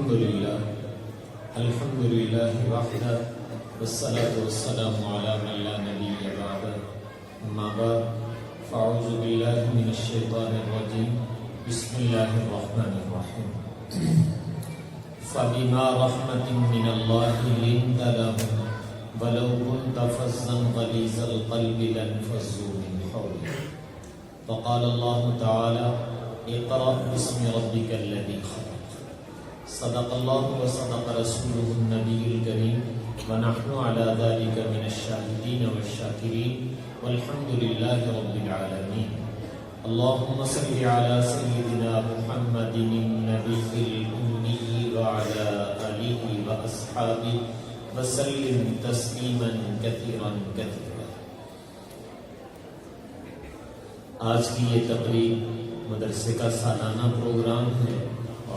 الحمد لله وحده والصلاة والسلام على من لا نبي بعده أما بعد فأعوذ بالله من الشيطان الرجيم بسم الله الرحمن الرحيم فبما رحمة من الله لنت لهم ولو كنت فظا غليظ القلب لانفضوا من حولك وقال الله تعالى اقرأ باسم ربك الذي خلق صدق الله وصدق رسوله النبي الكريم ونحن على ذلك من الشاهدين والشاكرين والحمد لله رب العالمين اللهم صل على سيدنا محمد النبي الأمي وعلى آله وأصحابه وسلم تسليما كثيرا كثيرا. آج کی یہ تقریب مدرسے کا سالانہ پروگرام ہے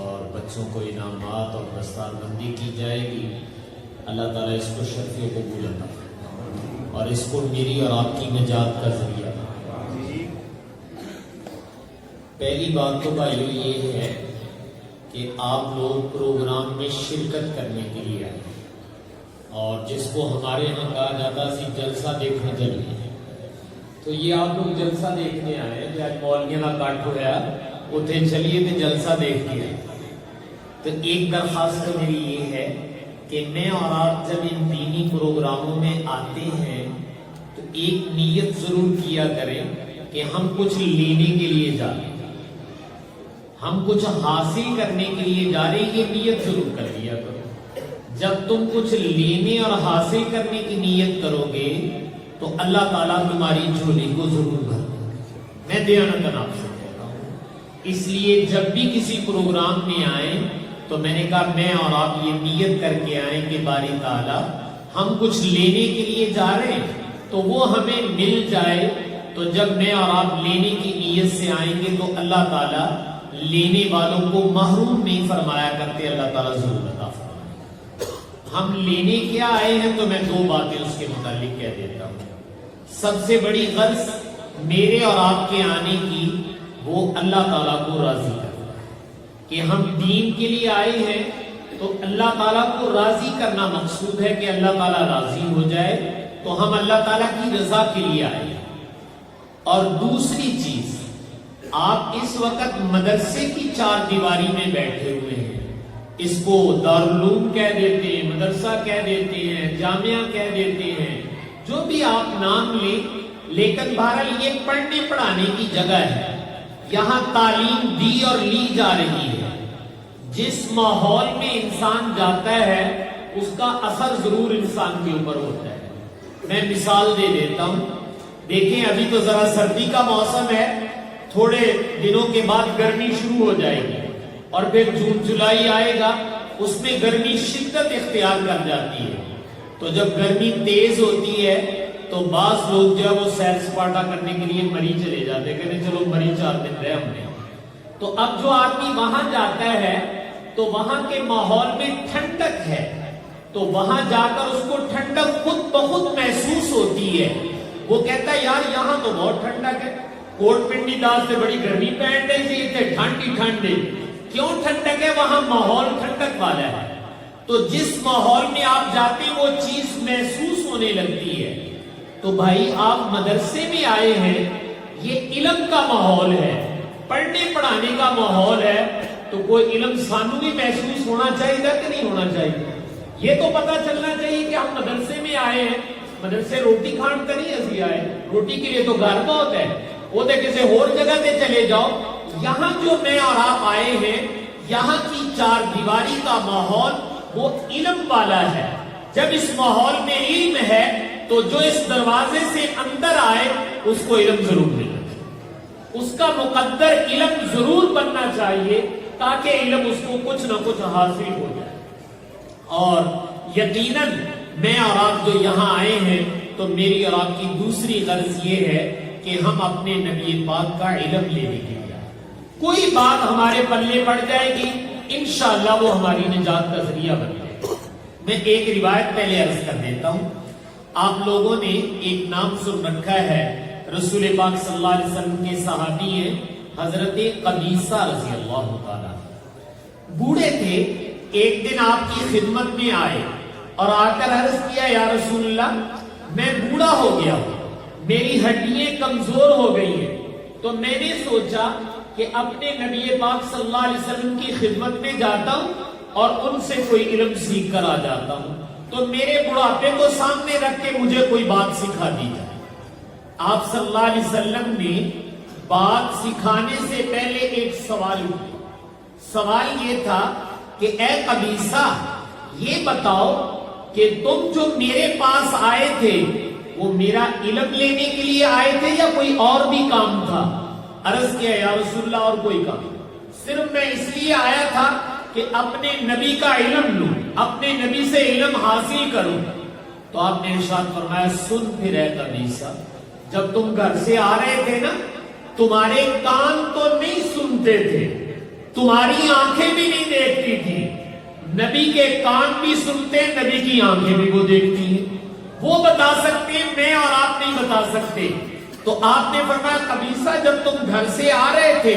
اور بچوں کو انعامات اور دستار بندی کی جائے گی. اللہ تعالیٰ اس کو شرف قبول عطا فرمائے اور اس کو میری اور آپ کی نجات کا ذریعہ. پہلی بات تو بھائیو یہ ہے کہ آپ لوگ پروگرام میں شرکت کرنے کے لیے آئے اور جس کو ہمارے یہاں کہا جاتا سی جلسہ دیکھنے چلیے، تو یہ آپ لوگ جلسہ دیکھنے آئے. آج مولویوں کا کٹ ہوا اتنے چلیے تو جلسہ دیکھ کے آئے. تو ایک درخواست میری یہ ہے کہ میں اور آپ جب ان دینی پروگراموں میں آتے ہیں تو ایک نیت ضرور کیا کریں کہ ہم کچھ لینے کے لیے جا رہے ہیں، ہم کچھ حاصل کرنے کے لیے جا رہے ہیں. یہ نیت ضرور کر لیا کرو. جب تم کچھ لینے اور حاصل کرنے کی نیت کرو گے تو اللہ تعالیٰ تمہاری جھولی کو ضرور بھر دے گا. میں دیانتاً آپ سے کہتا ہوں. اس لیے جب بھی کسی پروگرام میں آئیں تو میں نے کہا میں اور آپ یہ نیت کر کے آئیں کہ باری تعالیٰ ہم کچھ لینے کے لیے جا رہے ہیں تو وہ ہمیں مل جائے. تو جب میں اور آپ لینے کی نیت سے آئیں گے تو اللہ تعالیٰ لینے والوں کو محروم نہیں فرمایا کرتے. اللہ تعالیٰ ضرور عطا فرمائے. ہم لینے کیا آئے ہیں تو میں دو باتیں اس کے متعلق کہہ دیتا ہوں. سب سے بڑی غرض میرے اور آپ کے آنے کی وہ اللہ تعالیٰ کو راضی کرنا کہ ہم دین کے لیے آئے ہیں. تو اللہ تعالیٰ کو راضی کرنا مقصود ہے کہ اللہ تعالیٰ راضی ہو جائے تو ہم اللہ تعالیٰ کی رضا کے لیے آئے ہیں. اور دوسری چیز، آپ اس وقت مدرسے کی چار دیواری میں بیٹھے ہوئے ہیں. اس کو دارالعلوم کہہ دیتے ہیں، مدرسہ کہہ دیتے ہیں، جامعہ کہہ دیتے ہیں، جو بھی آپ نام لیں، لیکن بہرحال یہ پڑھنے پڑھانے کی جگہ ہے. یہاں تعلیم دی اور لی جا رہی ہے. جس ماحول میں انسان جاتا ہے اس کا اثر ضرور انسان کے اوپر ہوتا ہے. میں مثال دے دیتا ہوں. دیکھیں ابھی تو ذرا سردی کا موسم ہے، تھوڑے دنوں کے بعد گرمی شروع ہو جائے گی اور پھر جون جولائی آئے گا، اس میں گرمی شدت اختیار کر جاتی ہے. تو جب گرمی تیز ہوتی ہے تو بعض لوگ جو ہے وہ سیر سپاٹا کرنے کے لیے مری چلے جاتے ہیں، کہتے ہیں چلو مری 4 دن رہے ہم نے. تو اب جو آدمی وہاں جاتا ہے تو وہاں کے ماحول میں ٹھنڈک ہے، تو وہاں جا کر اس کو ٹھنڈک خود بخود محسوس ہوتی ہے. وہ کہتا ہے یار یہاں تو بہت ٹھنڈک ہے، کوٹ پنڈی داس سے بڑی گرمی پہن رہی تھی، اتنے ٹھنڈ ہی ٹھنڈ ہے. کیوں ٹھنڈک ہے؟ وہاں ماحول ٹھنڈک والا ہے. تو جس ماحول میں آپ جاتے ہیں وہ چیز محسوس ہونے لگتی ہے. تو بھائی آپ مدرسے میں آئے ہیں، یہ علم کا ماحول ہے، پڑھنے پڑھانے کا ماحول ہے. تو کوئی علم سانو بھی محسوس ہونا چاہیے کہ نہیں ہونا چاہیے؟ یہ تو پتا چلنا چاہیے کہ ہم مدرسے میں آئے ہیں. مدرسے روٹی کھان کر نہیں ایسی آئے، روٹی کے لیے تو گھر بہت ہے، وہ تو کسی اور جگہ پہ چلے جاؤ. یہاں جو میں اور آپ آئے ہیں، یہاں کی چار دیواری کا ماحول وہ علم والا ہے. جب اس ماحول میں علم ہے تو جو اس دروازے سے اندر آئے اس کو علم ضرور ملنا چاہیے، اس کا مقدر علم ضرور بننا چاہیے تاکہ علم اس کو کچھ نہ کچھ حاصل ہو جائے. اور یقیناً میں اور آپ جو یہاں آئے ہیں تو میری اور آپ کی دوسری غرض یہ ہے کہ ہم اپنے نبی پاک کا علم لینے کے لیے آئے. کوئی بات ہمارے پلے پڑ جائے گی انشاءاللہ وہ ہماری نجات کا ذریعہ بن جائے گی. میں ایک روایت پہلے عرض کر دیتا ہوں. آپ لوگوں نے ایک نام سن رکھا ہے، رسول پاک صلی اللہ علیہ وسلم کے صحابی ہیں حضرت قبیصہ رضی اللہ تعالیٰ. بوڑھے تھے ایک دن آپ کی خدمت میں آئے اور آ کر عرض کیا یا رسول اللہ میں بوڑھا ہو گیا ہوں، میری ہڈیاں کمزور ہو گئی ہیں، تو میں نے سوچا کہ اپنے نبی پاک صلی اللہ علیہ وسلم کی خدمت میں جاتا ہوں اور ان سے کوئی علم سیکھ کر آ جاتا ہوں، تو میرے بڑھاپے کو سامنے رکھ کے مجھے کوئی بات سکھا دی جائے۔ آپ صلی اللہ علیہ وسلم نے بات سکھانے سے پہلے ایک سوال کیا۔ سوال یہ تھا کہ اے قبیصہ یہ بتاؤ کہ تم جو میرے پاس آئے تھے وہ میرا علم لینے کے لیے آئے تھے یا کوئی اور بھی کام تھا؟ عرض کیا یا رسول اللہ اور کوئی کام، صرف میں اس لیے آیا تھا کہ اپنے نبی کا علم لوں، اپنے نبی سے علم حاصل کروں۔ تو آپ نے ارشاد فرمایا سن پھر اے قبیصہ، جب تم گھر سے آ رہے تھے نا تمہارے کان تو نہیں سنتے تھے، تمہاری آنکھیں بھی نہیں دیکھتی تھی، نبی کے کان بھی سنتے، نبی کی آنکھیں بھی وہ دیکھتی ہیں، وہ بتا سکتے ہیں، میں اور آپ نہیں بتا سکتے۔ تو آپ نے فرمایا قبیصہ جب تم گھر سے آ رہے تھے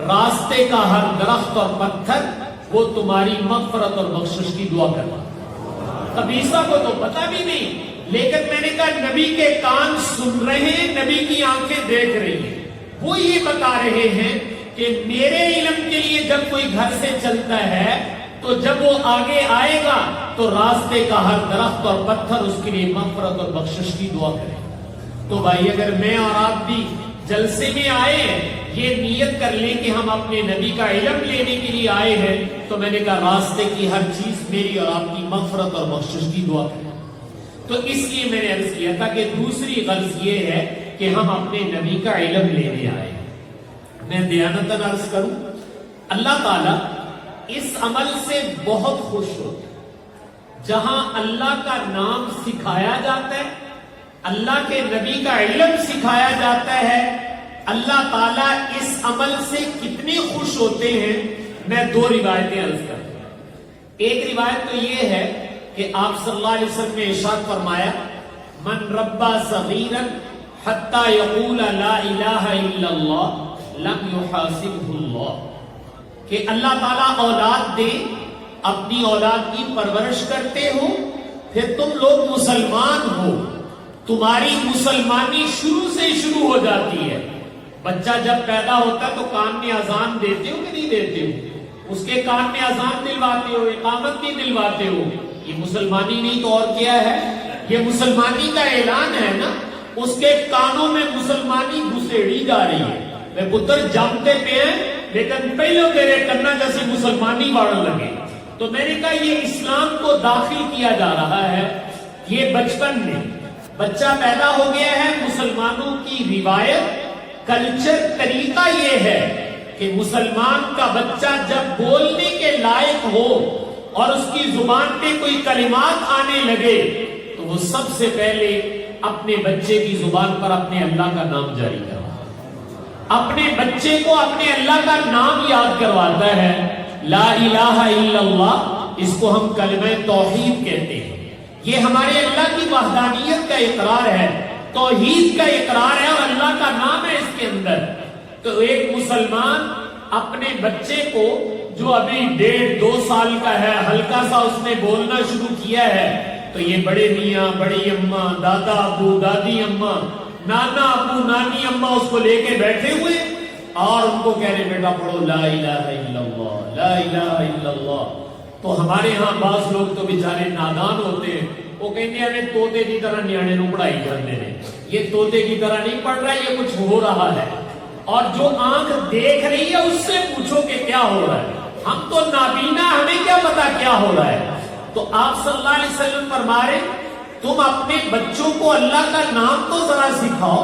راستے کا ہر درخت اور پتھر وہ تمہاری مغفرت اور بخشش کی دعا کرتا۔ قبیصہ کو تو پتا بھی نہیں، لیکن میں نے کہا نبی کے کان سن رہے ہیں، نبی کی آنکھیں دیکھ رہی ہیں، وہ یہ بتا رہے ہیں کہ میرے علم کے لیے جب کوئی گھر سے چلتا ہے تو جب وہ آگے آئے گا تو راستے کا ہر درخت اور پتھر اس کے لیے مغفرت اور بخشش کی دعا کرے۔ تو بھائی اگر میں اور آپ بھی جلسے میں آئے ہیں یہ نیت کر لیں کہ ہم اپنے نبی کا علم لینے کے لیے آئے ہیں، تو میں نے کہا راستے کی ہر چیز میری اور آپ کی مغفرت اور بخشش کی دعا کریں۔ تو اس لیے میں نے عرض کیا تھا کہ دوسری غرض یہ ہے کہ ہم اپنے نبی کا علم لینے آئے۔ میں دیانتاً عرض کروں اللہ تعالیٰ اس عمل سے بہت خوش ہوتے ہیں جہاں اللہ کا نام سکھایا جاتا ہے، اللہ کے نبی کا علم سکھایا جاتا ہے، اللہ تعالیٰ اس عمل سے کتنے خوش ہوتے ہیں۔ میں دو روایتیں عرض کرتا ہوں۔ ایک روایت تو یہ ہے کہ آپ صلی اللہ علیہ وسلم نے ارشاد فرمایا من ربا صغیرا حتی یقول لا الہ الا اللہ لم یحاسبہ اللہ، کہ اللہ تعالیٰ اولاد دے، اپنی اولاد کی پرورش کرتے ہو، پھر تم لوگ مسلمان ہو، تمہاری مسلمانی شروع سے شروع ہو جاتی ہے۔ بچہ جب پیدا ہوتا ہے تو کان میں اذان دیتے ہو کہ نہیں دیتے ہو؟ اس کے کان میں اذان دلواتے ہو، اقامت بھی دلواتے ہو، یہ مسلمانی نہیں تو اور کیا ہے؟ یہ مسلمانی کا اعلان ہے نا۔ اس کے کانوں میں مسلمانی گھسیڑی جا رہی ہے، میں پتر جانتے پہ ہیں لیکن پہلو تیرے کرنا جیسی مسلمانی باڑھن لگے۔ تو میں نے کہا یہ اسلام کو داخل کیا جا رہا ہے، یہ بچپن میں بچہ پیدا ہو گیا ہے۔ مسلمانوں کی روایت کلچر طریقہ یہ ہے کہ مسلمان کا بچہ جب بولنے کے لائق ہو اور اس کی زبان پہ کوئی کلمات آنے لگے تو وہ سب سے پہلے اپنے بچے کی زبان پر اپنے اللہ کا نام جاری کرواتا، اپنے بچے کو اپنے اللہ کا نام یاد کرواتا ہے۔ لا الہ الا اللہ، اس کو ہم کلمہ توحید کہتے ہیں۔ یہ ہمارے اللہ کی وحدانیت کا اقرار ہے، توحید کا اقرار ہے اور اللہ کا نام ہے اس کے اندر۔ تو ایک مسلمان اپنے بچے کو جو ابھی 1.5-2 سال کا ہے، ہلکا سا اس نے بولنا شروع کیا ہے تو یہ بڑے میاں بڑی اماں، دادا ابو دادی اماں، نانا ابو نانی اماں اس کو لے کے بیٹھے ہوئے اور ان کو کہہ رہے بیٹا پڑھو لا الہ الا اللہ لا الہ الا اللہ۔ تو ہمارے ہاں بعض لوگ تو بیچارے نادان ہوتے ہیں، وہ کہیں گے ہمیں طوطے کی طرح نیانے نو پڑھائی کرنے نے، یہ طوطے کی طرح نہیں پڑھ رہا ہے، یہ کچھ ہو رہا ہے۔ اور جو آنکھ دیکھ رہی ہے اس سے پوچھو کہ کیا ہو رہا ہے، ہم تو نابینا، ہمیں کیا پتا کیا ہو رہا ہے۔ تو آپ صلی اللہ علیہ وسلم فرما رہے تم اپنے بچوں کو اللہ کا نام تو ذرا سکھاؤ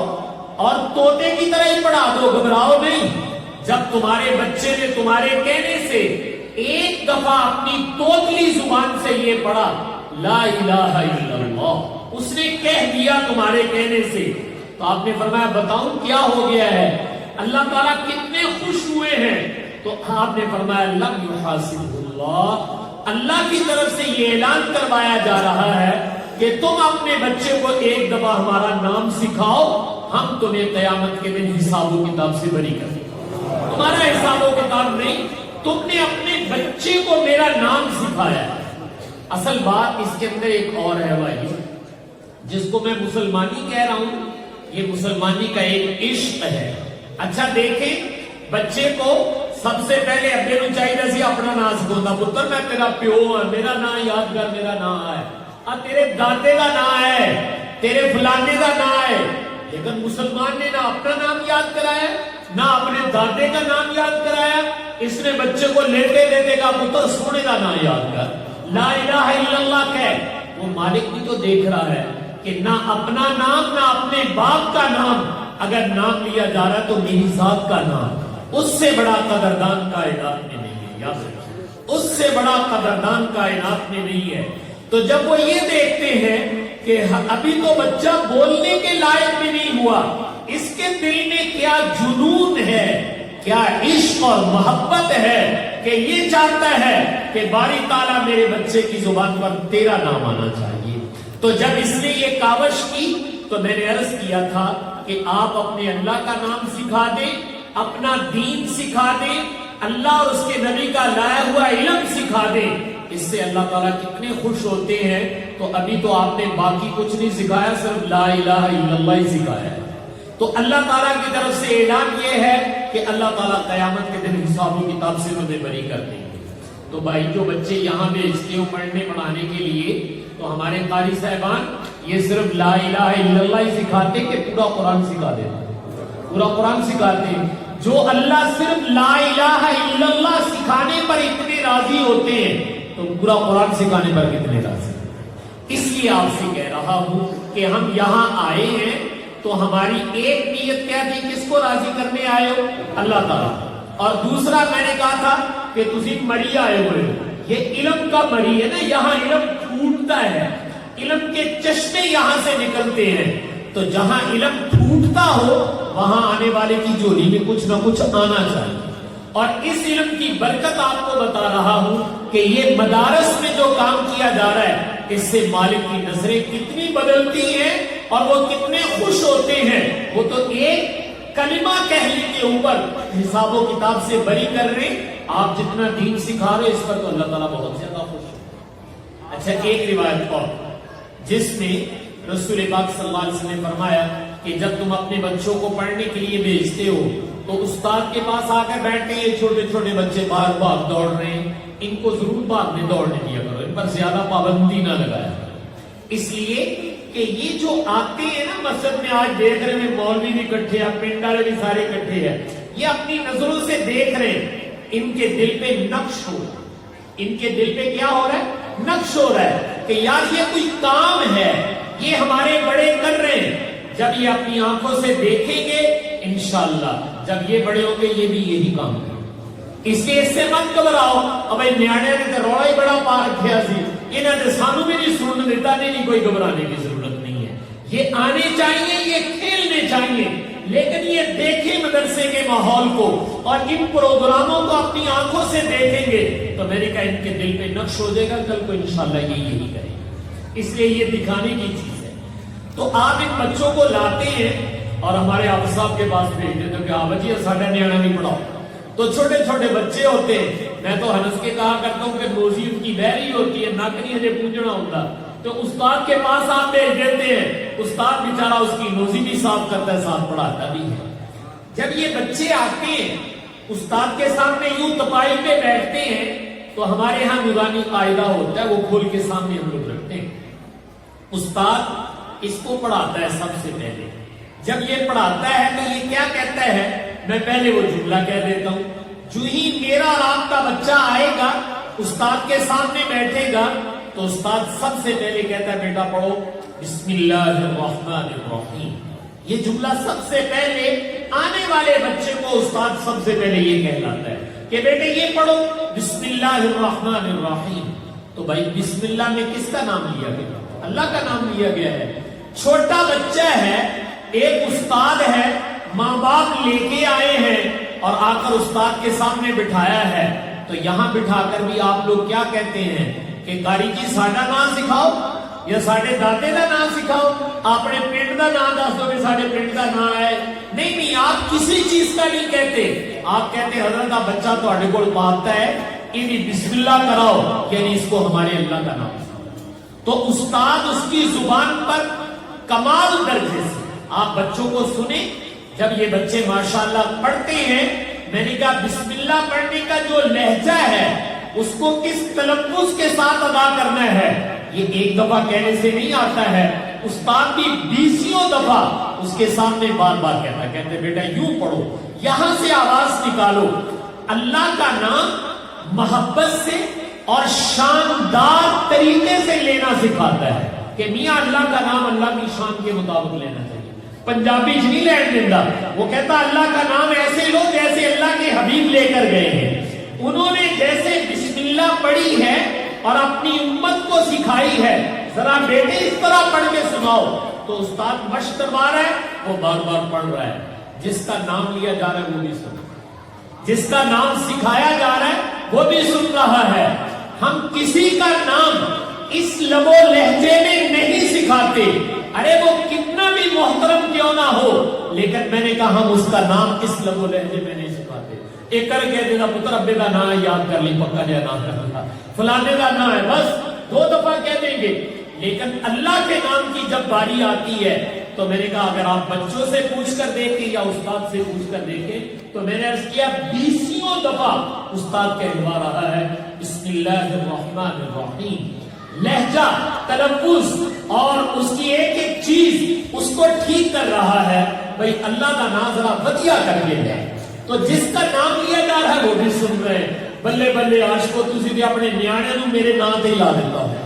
اور طوطے کی طرح ہی پڑھا دو، گھبراؤ نہیں۔ جب تمہارے بچے نے تمہارے کہنے سے ایک دفعہ اپنی طوطلی زبان سے یہ پڑھا لا الہ الا اللہ، اس نے کہہ دیا تمہارے کہنے سے، تو آپ نے فرمایا بتاؤں کیا ہو گیا ہے، اللہ تعالیٰ کتنے خوش ہوئے ہیں۔ تو آپ نے فرمایا لم یحاسبہ اللہ، اللہ کی طرف سے یہ اعلان کروایا جا رہا ہے کہ تم اپنے بچے کو ایک دفعہ ہمارا نام سکھاؤ، ہم تمہیں قیامت کے دن حساب و کتاب سے بری کریں گے، تمہارا حساب و کتاب نہیں، تم نے اپنے بچے کو میرا نام سکھایا. اصل بات اس کے اندر ایک اور ہے بھائی، جس کو میں مسلمانی کہہ رہا ہوں، یہ مسلمانی کا ایک عشق ہے. اچھا دیکھیں، بچے کو سب سے پہلے ابے نو چاہیے سی اپنا نام سکھاؤں، پتر میں تیرا پیو ہاں، میرا نام یاد کر، میرا نام ہے، تیرے دادے کا نام ہے، تیرے فلانے کا نام ہے. لیکن مسلمان نے نہ اپنا نام یاد کرایا، نہ اپنے دادے کا نام یاد کرایا. اس نے بچے کو لیتے دیتے کا پتر سونے کا نام یاد کر، لا الہ الا اللہ کہہ. وہ مالک بھی تو دیکھ رہا ہے کہ نہ اپنا نام نہ اپنے باپ کا نام اگر نام لیا جا رہا ہے تو میری ذات کا نام اس سے بڑا قدردان کائنات میں نہیں ہے. یاد رکھیں، اس سے بڑا قدردان کائنات میں نہیں ہے. تو جب وہ یہ دیکھتے ہیں کہ ابھی تو بچہ بولنے کے لائق بھی نہیں ہوا، اس کے دل میں کیا جنون ہے، کیا عشق اور محبت ہے کہ یہ چاہتا ہے کہ باری تعالیٰ میرے بچے کی زبان پر تیرا نام آنا چاہیے. تو جب اس نے یہ کاوش کی تو میں نے عرض کیا تھا کہ آپ اپنے اللہ کا نام سکھا دیں، اپنا دین سکھا دیں، اللہ اور اس کے نبی کا لایا ہوا علم سکھا دیں. اس سے اللہ تعالیٰ کتنے خوش ہوتے ہیں. تو ابھی تو آپ نے باقی کچھ نہیں سکھایا، صرف لا الہ الا اللہ ہی سکھایا ہے. تو اللہ تعالیٰ کی طرف سے اعلان یہ ہے کہ اللہ تعالیٰ قیامت کے دن حساب و کتاب سے انہیں بری کر دیں گے. تو بھائی جو بچے یہاں بھیجتے ہو پڑھنے پڑھانے کے لیے، تو ہمارے قاری صاحبان یہ صرف لا الہ الا اللہ ہی سکھاتے کہ پورا قرآن سکھا دیتے؟ پورا قرآن سکھاتے. جو اللہ صرف لا الہ الا اللہ سکھانے پر اتنے راضی ہوتے ہیں تو پورا قرآن سکھانے پر کتنے راضی. اس لیے آپ سے کہہ رہا ہوں کہ ہم یہاں آئے ہیں تو ہماری ایک نیت کیا تھی، کس کو راضی کرنے آئے ہو؟ اللہ تعالیٰ. اور دوسرا میں نے کہا تھا کہ تسی مری آئے ہوئے ہو، یہ علم کا مری ہے نا، یہاں علم پھوٹتا ہے، علم کے چشمے یہاں سے نکلتے ہیں. تو جہاں علم پھوٹتا ہو وہاں آنے والے کی جولی میں کچھ نہ کچھ آنا چاہیے. اور اس علم کی برکت آپ کو بتا رہا ہوں کہ یہ مدارس میں جو کام کیا جا رہا ہے، اس سے مالک کی نظریں کتنی بدلتی ہیں اور وہ کتنے خوش ہوتے ہیں. وہ تو ایک کلمہ کہنے کے اوپر حساب و کتاب سے بری کر رہے. آپ جتنا دین سکھا رہے اس پر تو اللہ تعالیٰ بہت زیادہ خوش ہے. اچھا ایک روایت اور، جس میں رسول پاک صلی اللہ علیہ وسلم نے فرمایا کہ جب تم اپنے بچوں کو پڑھنے کے لیے بھیجتے ہو تو استاد کے پاس آ کر بیٹھتے ہیں. یہ چھوٹے چھوٹے بچے باہر بھاگ دوڑ رہے ہیں، ان کو ضرور بعد میں دوڑنے دیا کرو، ان پر زیادہ پابندی نہ لگایا. اس لیے کہ یہ جو آتے ہیں نا مسجد میں، آج دیکھ رہے ہیں مولوی بھی اکٹھے ہیں، پنڈ والے بھی سارے اکٹھے ہیں، یہ اپنی نظروں سے دیکھ رہے ہیں. ان کے دل پہ نقش ہو رہا ہے، ان کے دل پہ کیا ہو رہا ہے؟ نقش ہو رہا ہے کہ یار یہ کوئی کام ہے، یہ ہمارے بڑے کر رہے ہیں. جب یہ اپنی آنکھوں سے دیکھیں گے انشاءاللہ جب یہ بڑے ہوں گے یہ بھی یہی کام کریں. اس لیے اس سے مت گھبراؤ. اب نیانے نے تو روڑا ہی بڑا پا رکھا سی، انہوں نے سانو بھی نہیں سننے دیتا. نہیں کوئی گھبرانے کی ضرورت نہیں ہے. یہ آنے چاہیے، یہ کھیلنے چاہیے، لیکن یہ دیکھیں مدرسے کے ماحول کو اور ان پروگراموں کو اپنی آنکھوں سے دیکھیں گے تو میں نے کہا ان کے دل پہ نقش ہو جائے گا، کل کو انشاءاللہ یہ یہی کریں گے. اس لیے یہ دکھانے کی چیز ہے. تو آپ ان بچوں کو لاتے ہیں اور ہمارے آپ صاحب کے پاس بھیج دیتے کہ آپ بچے ساڈا نیانا بھی پڑھاؤ. تو چھوٹے چھوٹے بچے ہوتے ہیں، میں تو ہنس کے کہا کرتا ہوں کہ روزی ان کی بہری ہوتی ہے، نک نہیں ہجے پوجنا ہوتا. تو استاد کے پاس آپ بھیج دیتے ہیں، استاد بیچارہ اس کی روزی بھی صاف کرتا ہے، ساتھ پڑھاتا بھی ہے. جب یہ بچے آتے ہیں استاد کے سامنے یوں تپائی پہ بیٹھتے ہیں تو ہمارے ہاں نورانی قاعدہ ہوتا ہے، وہ کھول کے سامنے ہم لوگ رکھتے ہیں. استاد اس کو پڑھاتا ہے سب سے پہلے. جب یہ پڑھاتا ہے تو یہ کیا کہتا ہے، میں پہلے وہ جملہ کہہ دیتا ہوں. جو ہی میرا اور آپ کا بچہ آئے گا استاد کے سامنے بیٹھے گا تو استاد سب سے پہلے کہتا ہے بیٹا پڑھو بسم اللہ الرحمن الرحیم. یہ جملہ سب سے پہلے آنے والے بچے کو استاد سب سے پہلے یہ کہلاتا ہے کہ بیٹے یہ پڑھو بسم اللہ الرحمن الرحیم. تو بھائی بسم اللہ میں کس کا نام لیا گیا؟ اللہ کا نام لیا گیا ہے. چھوٹا بچہ ہے، ایک استاد ہے، ماں باپ لے کے آئے ہیں اور آ کر استاد کے سامنے بٹھایا ہے. تو یہاں بٹھا کر بھی آپ لوگ کیا کہتے ہیں کہ قاری جی ساڈا نام سکھاؤ. یا ساڈے دادے دا نام سکھاؤ, اپنے پنڈ دا نام دس دو کہ ساڈے پنڈ دا نام ہے. نہیں, آپ کسی چیز کا نہیں کہتے. آپ کہتے حضرت کا بچہ تہاڈے کول پاتا ہے, انہیں بسم اللہ کراؤ, یعنی اس کو ہمارے اللہ کا نام. تو استاد اس کی زبان پر کمال درجے سے. آپ بچوں کو سنیں, جب یہ بچے ماشاءاللہ پڑھتے ہیں, میں نے کہا بسم اللہ پڑھنے کا جو لہجہ ہے اس کو کس تلفظ کے ساتھ ادا کرنا ہے, یہ ایک دفعہ کہنے سے نہیں آتا ہے. استاد بھی 20 دفعہ اس کے سامنے بار بار کہتا ہے, کہتے بیٹا یوں پڑھو, یہاں سے آواز نکالو. اللہ کا نام محبت سے اور شاندار طریقے سے لینا سکھاتا ہے کہ میاں اللہ کا نام اللہ کی شان کے مطابق لینا چاہیے. پنجابی جی نہیں لین دیتا, وہ کہتا اللہ کا نام ایسے لو جیسے اللہ کے حبیب لے کر گئے ہیں. انہوں نے جیسے بسم اللہ پڑھی ہے اور اپنی امت کو سکھائی ہے, ذرا بیٹے اس طرح پڑھ کے سناؤ. تو استاد مشق کروا رہا ہے, وہ بار بار پڑھ رہا ہے. جس کا نام لیا جا رہا ہے وہ بھی سن, جس کا نام سکھایا جا رہا ہے وہ بھی سن رہا ہے. ہم کسی کا نام اس لب و لہجے میں نہیں سکھاتے, ارے وہ کتنا بھی محترم کیوں نہ ہو, لیکن میں نے کہا ہم اس کا نام اس لب و لہجے میں نہیں سکھاتے. ایک کر کے دینا پتر ابے کا نام یاد کر لی, پکا جا نام کرنا, فلانے کا نام ہے, بس 2 دفعہ کہہ دیں گے. لیکن اللہ کے نام کی جب باری آتی ہے تو میں نے کہا اگر آپ بچوں سے پوچھ کر دیکھیں یا استاد سے پوچھ کر دیکھیں تو میں نے عرض کیا 20 دفعہ استاد کہلوا رہا ہے بسم اللہ الرحمن الرحیم. لہجہ, تلفظ اور اس کی ایک ایک چیز اس کو ٹھیک کر رہا ہے. بھائی اللہ کا نام ذرا ودیا کر کے ہے, تو جس کا نام لیا جا رہا ہے وہ بھی سن رہے ہیں. بلے بلے عاشقو تسی بھی اپنے نیانے نو میرے نام تے لا دیتا ہے,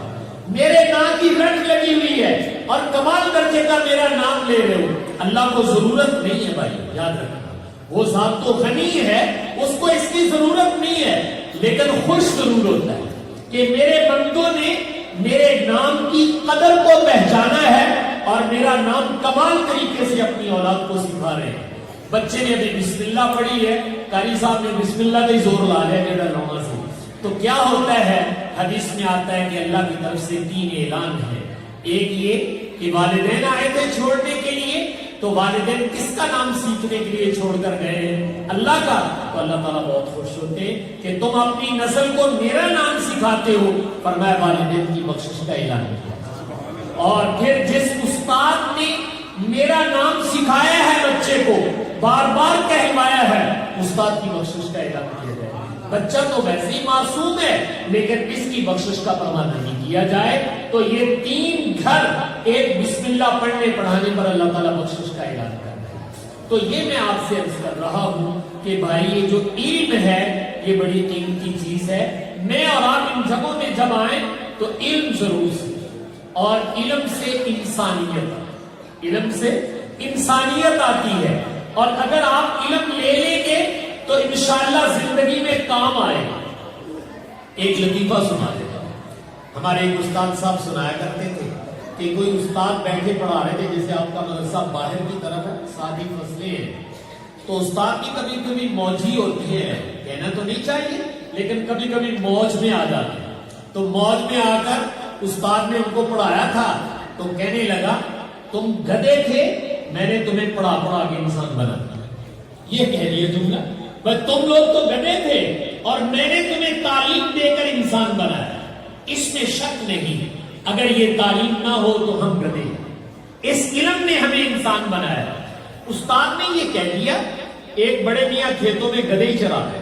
میرے نام کی رٹ لگی ہوئی ہے اور کمال درجے کا میرا نام لے رہے ہو. اللہ کو ضرورت نہیں ہے بھائی, یاد رکھنا, وہ ذات تو غنی ہے, اس کو اس کی ضرورت نہیں ہے, لیکن خوش ضرور ہوتا ہے کہ میرے بندوں نے میرے نام کی قدر کو پہچانا ہے اور میرا نام کمال طریقے سے اپنی اولاد کو سکھا رہے ہیں. بچے نے ابھی بسم اللہ پڑھی ہے, قاری صاحب نے بسم اللہ کا ہی زور لا لیا جڑا لوگوں سے, تو کیا ہوتا ہے, حدیث میں آتا ہے کہ اللہ کی طرف سے 3 اعلان ہے. ایک یہ کہ والدین آئے تھے چھوڑنے کے لیے, تو والدین کس کا نام سیکھنے کے لیے چھوڑ کر گئے, اللہ کا, تو اللہ تعالیٰ بہت خوش ہوتے کہ تم اپنی نسل کو میرا نام سکھاتے ہو. فرمایا والدین کی بخشش کا اعلان کیا. اور پھر جس استاد نے میرا نام سکھایا ہے بچے کو, بار بار کہلوایا ہے, استاد کی بخشش کا اعلان کیا جائے. بچہ تو ویسے ہی معصوم ہے, لیکن اس کی بخشش کا پرواہ نہیں کیا جائے تو یہ 3 گھر ایک بسم اللہ پڑھنے پڑھانے پر اللہ تعالیٰ بخشش کا اعلان کرتا ہے. تو یہ میں آپ سے عرض کر رہا ہوں کہ بھائی یہ جو علم ہے یہ بڑی قیمتی چیز ہے. میں اور آپ ان جگہوں میں جب آئیں تو علم ضرور سے, اور علم سے انسانیت, علم سے انسانیت آتی ہے. اور اگر آپ علم لے لیں گے تو انشاءاللہ زندگی میں کام آئے. ایک لطیفہ سنا دیتا ہوں. ہمارے ایک استاد صاحب سنایا کرتے تھے کہ کوئی استاد بیٹھے پڑھا رہے تھے, جیسے آپ کا مدرسہ باہر کی طرف ہے, ساتھی فصلیں ہیں, تو استاد کی کبھی کبھی موجی ہوتی ہے, کہنا تو نہیں چاہیے لیکن کبھی کبھی موج میں آ جاتے ہیں. تو موج میں آ کر استاد نے ان کو پڑھایا تھا تو کہنے لگا تم گدھے تھے, میں نے تمہیں پڑھا پڑھا کے انسان بنا دیا. یہ کہہ رہی ہے جملہ, بس تم لوگ تو گدھے تھے اور میں نے تمہیں تعلیم دے کر انسان بنایا. اس میں شک نہیں, اگر یہ تعلیم نہ ہو تو ہم گدھے, اس علم نے ہمیں انسان بنایا. استاد نے یہ کہہ دیا, ایک بڑے میاں کھیتوں میں گدھے ہی چرا رہے,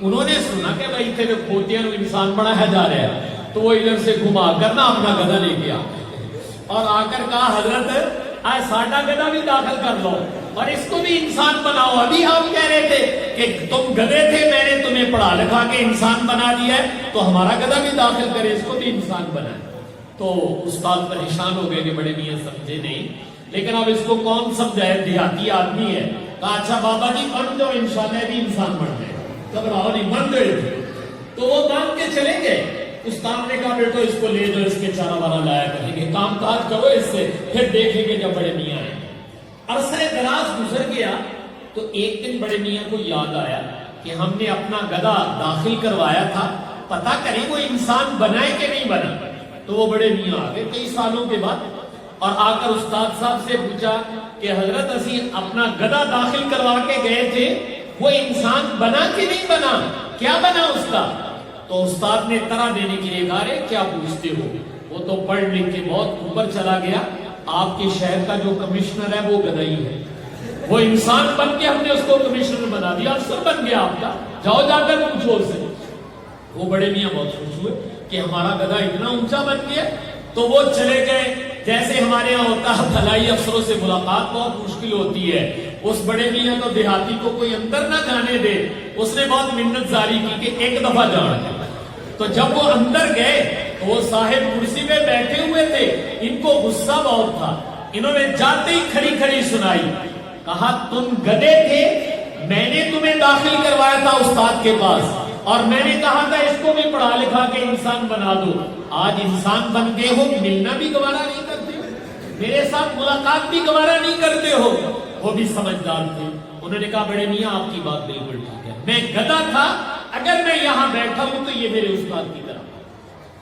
انہوں نے سنا کہ بھائی اتنے کھوتیاں انسان بنایا جا رہا ہے, تو وہ ادھر سے گھما کر نہ اپنا گدھا لے کے اور آ کر کہا حضرت آج ساڈا گدھا بھی داخل کر لو اور اس کو بھی انسان بناؤ. ابھی ہم کہہ رہے تھے کہ تم گدھے تھے, میں نے تمہیں پڑھا لکھا کے انسان بنا دیا ہے, تو ہمارا گدھا بھی داخل کرے, اس کو بھی انسان بنائے. تو استاد پریشان ہو گئے کہ بڑے میاں سمجھے نہیں, لیکن اب اس کو کون سمجھائے, دیہاتی آدمی ہے. کہا اچھا بابا جی بن جاؤ, انشاءاللہ بھی انسان بن جائے. گھبراؤ نہیں, بن گئے تھے. تو وہ مان کے چلے گئے. استاد نے کہا بیٹو اس کو لے دو, اس کے چارہ وارہ لایا کریں گے, کام کاج کرو اس سے, پھر دیکھیں گے جب بڑے میاں آئے. عرصہ دراز گزر گیا تو ایک دن بڑے میاں کو یاد آیا کہ ہم نے اپنا گدھا داخل کروایا تھا, پتہ کریں وہ انسان بنا ہے کہ نہیں بنا. تو وہ بڑے میاں آ گئے کئی سالوں کے بعد اور آ کر استاد صاحب سے پوچھا کہ حضرت اسی اپنا گدھا داخل کروا کے گئے تھے، وہ انسان بنا کہ نہیں بنا، کیا بنا اس کا؟ تو استاد نے طرح دینے کے لیے کہا، رے کیا پوچھتے ہو، وہ تو پڑھ لکھ کے بہت اوپر چلا گیا، آپ کے شہر کا جو کمشنر ہے وہ گدھا ہی ہے، وہ انسان بن کے ہم نے اس کو کمشنر بنا دیا، افسر بن گیا آپ کا، جاؤ جا کر پوچھو اس سے۔ وہ بڑے میاں بہت خوش ہوئے کہ ہمارا گدھا اتنا اونچا بن گیا، تو وہ چلے گئے۔ جیسے ہمارے یہاں ہوتا ہے بھلائی افسروں سے ملاقات بہت مشکل ہوتی ہے، اس بڑے میاں تو دیہاتی کو کوئی اندر نہ جانے دے، اس نے بہت منت جاری کی کہ ایک دفعہ جانا۔ تو جب وہ اندر گئے تو وہ صاحب کرسی پہ بیٹھے ہوئے تھے، ان کو غصہ بہت تھا، انہوں نے جاتے ہی کھڑی کھڑی سنائی، کہا تم گدھے تھے، میں نے تمہیں داخل کروایا تھا استاد کے پاس، اور میں نے کہا تھا اس کو بھی پڑھا لکھا کے انسان بنا دو، آج انسان بن گئے ہو، ملنا بھی گوارا نہیں کرتے ہو، میرے ساتھ ملاقات بھی گوارا نہیں کرتے ہو۔ وہ بھی سمجھدار تھے، انہوں نے کہا بڑے میاں آپ کی بات بالکل ٹھیک ہے، میں گدھا تھا، اگر میں یہاں بیٹھا ہوں تو یہ میرے استاد کی طرح،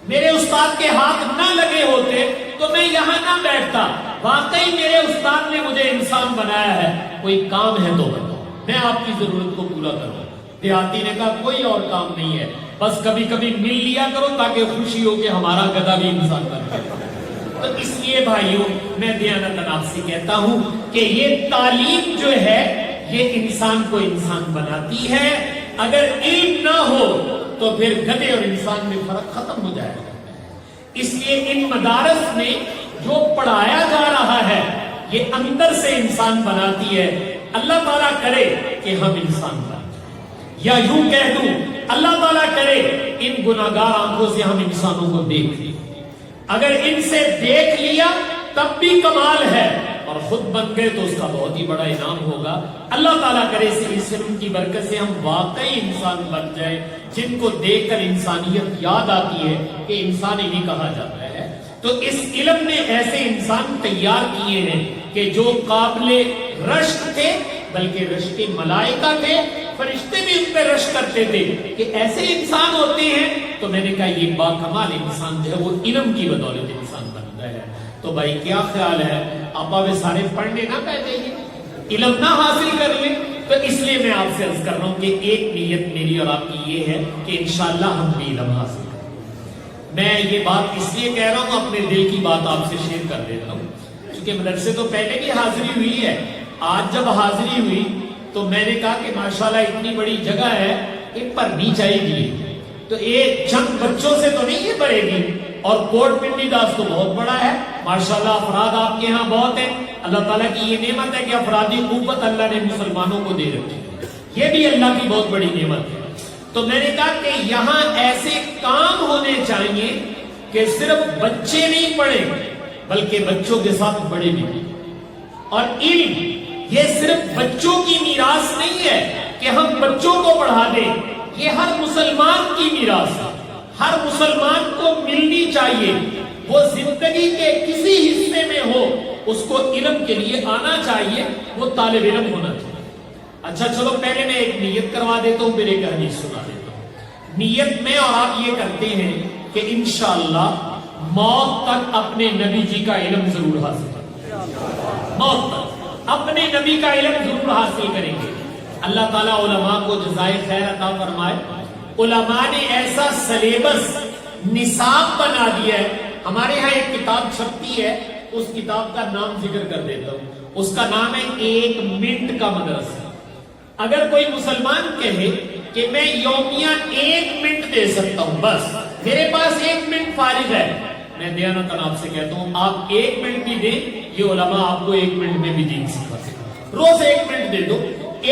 میرے استاد کے ہاتھ نہ لگے ہوتے تو میں یہاں نہ بیٹھتا، واقعی میرے استاد نے مجھے انسان بنایا ہے، کوئی کام ہے تو بتاؤ، میں آپ کی ضرورت کو پورا کروں۔ دیہاتی نے کہا کوئی اور کام نہیں ہے، بس کبھی کبھی مل لیا کرو تاکہ خوشی ہو کہ ہمارا گدھا بھی انسان بن گیا۔ تو اس لیے بھائیوں میں دیانتاً آپ سے کہتا ہوں کہ یہ تعلیم جو ہے یہ انسان کو انسان بناتی ہے، اگر علم نہ ہو تو پھر گدھے اور انسان میں فرق ختم ہو جائے گا۔ اس لیے ان مدارس میں جو پڑھایا جا رہا ہے یہ اندر سے انسان بناتی ہے۔ اللہ تعالیٰ کرے کہ ہم انسان بنائیں، یا یوں کہہ دوں اللہ تعالیٰ کرے ان گناہگار آنکھوں سے ہم انسانوں کو دیکھ لیں، اگر ان سے دیکھ لیا تب بھی کمال ہے، اور خود بن گئے تو اس کا بہت ہی بڑا انعام ہوگا۔ اللہ تعالیٰ کرے اس علم کی برکت سے ہم واقعی انسان بن جائے، جن کو دیکھ کر انسانیت یاد آتی ہے کہ انسان انہیں کہا جاتا ہے۔ تو اس علم نے ایسے انسان تیار کیے ہیں کہ جو قابل رشک تھے، بلکہ رشک ملائکہ تھے، فرشتے بھی ان پہ رشک کرتے تھے کہ ایسے انسان ہوتے ہیں۔ تو میں نے کہا یہ باکمال انسان جو ہے وہ علم کی بدولت انسان بنتا ہے۔ تو بھائی کیا خیال ہے، آپ آوے سارے پڑھنے نہ کہتے ہیں، علم نہ حاصل کر لیں؟ تو اس لیے میں آپ سے عرض کر رہا ہوں کہ ایک نیت میری اور آپ کی یہ ہے کہ انشاءاللہ ہم بھی علم حاصل کریں۔ میں یہ بات اس لیے کہہ رہا ہوں، اپنے دل کی بات آپ سے شیئر کر دیتا ہوں، کیونکہ مدرسے تو پہلے بھی حاضری ہوئی ہے، آج جب حاضری ہوئی تو میں نے کہا کہ ماشاءاللہ اتنی بڑی جگہ ہے، ایک پڑھنی چاہیے گی، تو ایک چند بچوں سے تو نہیں یہ پڑھے گی، اور کوٹ پنڈی داس تو بہت بڑا ہے، ماشاءاللہ افراد آپ کے ہاں بہت ہیں، اللہ تعالیٰ کی یہ نعمت ہے کہ افرادی قوت اللہ نے مسلمانوں کو دے رکھی ہے، یہ بھی اللہ کی بہت بڑی نعمت ہے۔ تو میں نے کہا کہ یہاں ایسے کام ہونے چاہیے کہ صرف بچے نہیں پڑھیں بلکہ بچوں کے ساتھ بڑے بھی پڑھیں، اور علم یہ صرف بچوں کی میراث نہیں ہے کہ ہم بچوں کو پڑھا دیں، یہ ہر مسلمان کی میراث ہے، ہر مسلمان کو ملنی چاہیے، وہ زندگی کے کسی حصے میں ہو اس کو علم کے لیے آنا چاہیے، وہ طالب علم ہونا چاہیے۔ اچھا چلو پہلے میں ایک نیت کروا دیتا ہوں، پھر ایک حدیث سنا دیتا ہوں۔ نیت میں اور آپ یہ کرتے ہیں کہ انشاءاللہ موت تک اپنے نبی جی کا علم ضرور حاصل کریں، موت تک اپنے نبی کا علم ضرور حاصل کریں گے۔ اللہ تعالیٰ علماء کو جزائے خیر عطا فرمائے، علماء نے ایسا سلیبس نصاب بنا دیا ہے، ہمارے ہاں ایک کتاب چھپتی ہے، اس کتاب کا نام ذکر کر دیتا ہوں، اس کا نام ہے 1 منٹ کا مدرسہ۔ اگر کوئی مسلمان کہے کہ میں یومیہ 1 منٹ دے سکتا ہوں، بس میرے پاس 1 منٹ فارغ ہے، میں دیانتاً آپ سے کہتا ہوں آپ 1 منٹ بھی دیں، یہ علماء آپ کو 1 منٹ میں بھی دین سکھا سکتے، روز 1 منٹ دے دو۔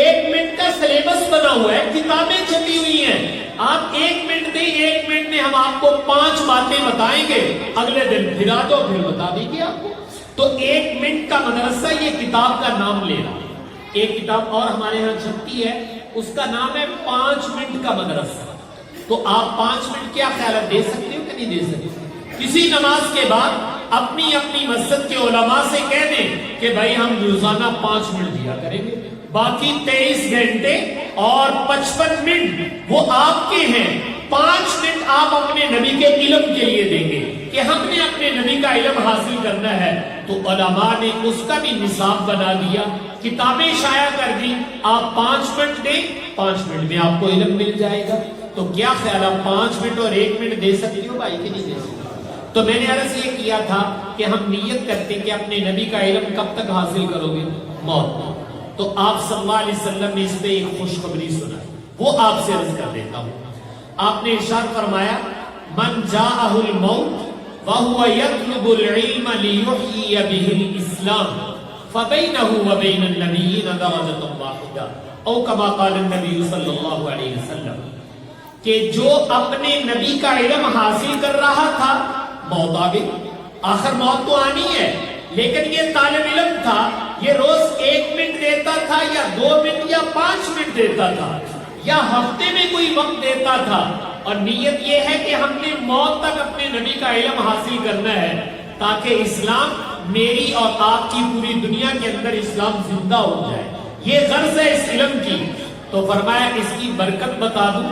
1 منٹ کا سلیبس بنا ہوا ہے، کتابیں چھپی ہوئی ہیں، آپ 1 منٹ دیں، 1 منٹ میں ہم آپ کو 5 باتیں بتائیں گے، اگلے دن پھر آ جاؤ پھر بتا دیں گے آپ کو۔ تو 1 منٹ کا مدرسہ یہ کتاب کا نام لے رہا ہے۔ ایک کتاب اور ہمارے ہاں چھپتی ہے، اس کا نام ہے 5 منٹ کا مدرسہ۔ تو آپ 5 منٹ کیا خیالات دے سکتے ہو کہ نہیں دے سکتے؟ کسی نماز کے بعد اپنی اپنی مسجد کے علماء سے کہہ دیں کہ بھائی ہم روزانہ 5 منٹ دیا کریں گے، باقی 23 گھنٹے اور 55 منٹ وہ آپ کے ہیں، 5 منٹ آپ اپنے نبی کے علم کے لیے دیں گے۔ کہ ہم نے اپنے نبی کا علم حاصل کرنا ہے، تو علماء نے اس کا بھی نصاب بنا دیا، کتابیں شائع کر دی، آپ 5 منٹ دیں، 5 منٹ میں آپ کو علم مل جائے گا۔ تو کیا خیال آپ 5 منٹ اور 1 منٹ دے سکتے ہو بھائی کہ نہیں دے سکتے؟ تو میں نے عرض یہ کیا تھا کہ ہم نیت کرتے کہ اپنے نبی کا علم کب تک حاصل کرو گے؟ موت۔ تو آپ صلی اللہ علیہ وسلم نے اس پہ ایک خوشخبری سنائی، وہ آپ سے عرض کر دیتا ہوں۔ آپ نے ارشاد فرمایا من جاءہ الموت وہو یطلب العلم لیحیی بہ الاسلام فبینہ وبین النبیین درجۃ واحدہ او کما قال النبی صلی اللہ علیہ وسلم، کہ جو اپنے نبی کا علم حاصل کر رہا تھا، موت آ گئی، آخر موت تو آنی ہے، لیکن یہ طالب علم تھا، یہ روز 1 منٹ دیتا تھا یا 2 منٹ یا 5 منٹ دیتا تھا یا ہفتے میں کوئی وقت دیتا تھا، اور نیت یہ ہے کہ ہم نے موت تک اپنے نبی کا علم حاصل کرنا ہے تاکہ اسلام میری اور آپ کی پوری دنیا کے اندر اسلام زندہ ہو جائے، یہ غرض ہے اس علم کی۔ تو فرمایا اس کی برکت بتا دوں،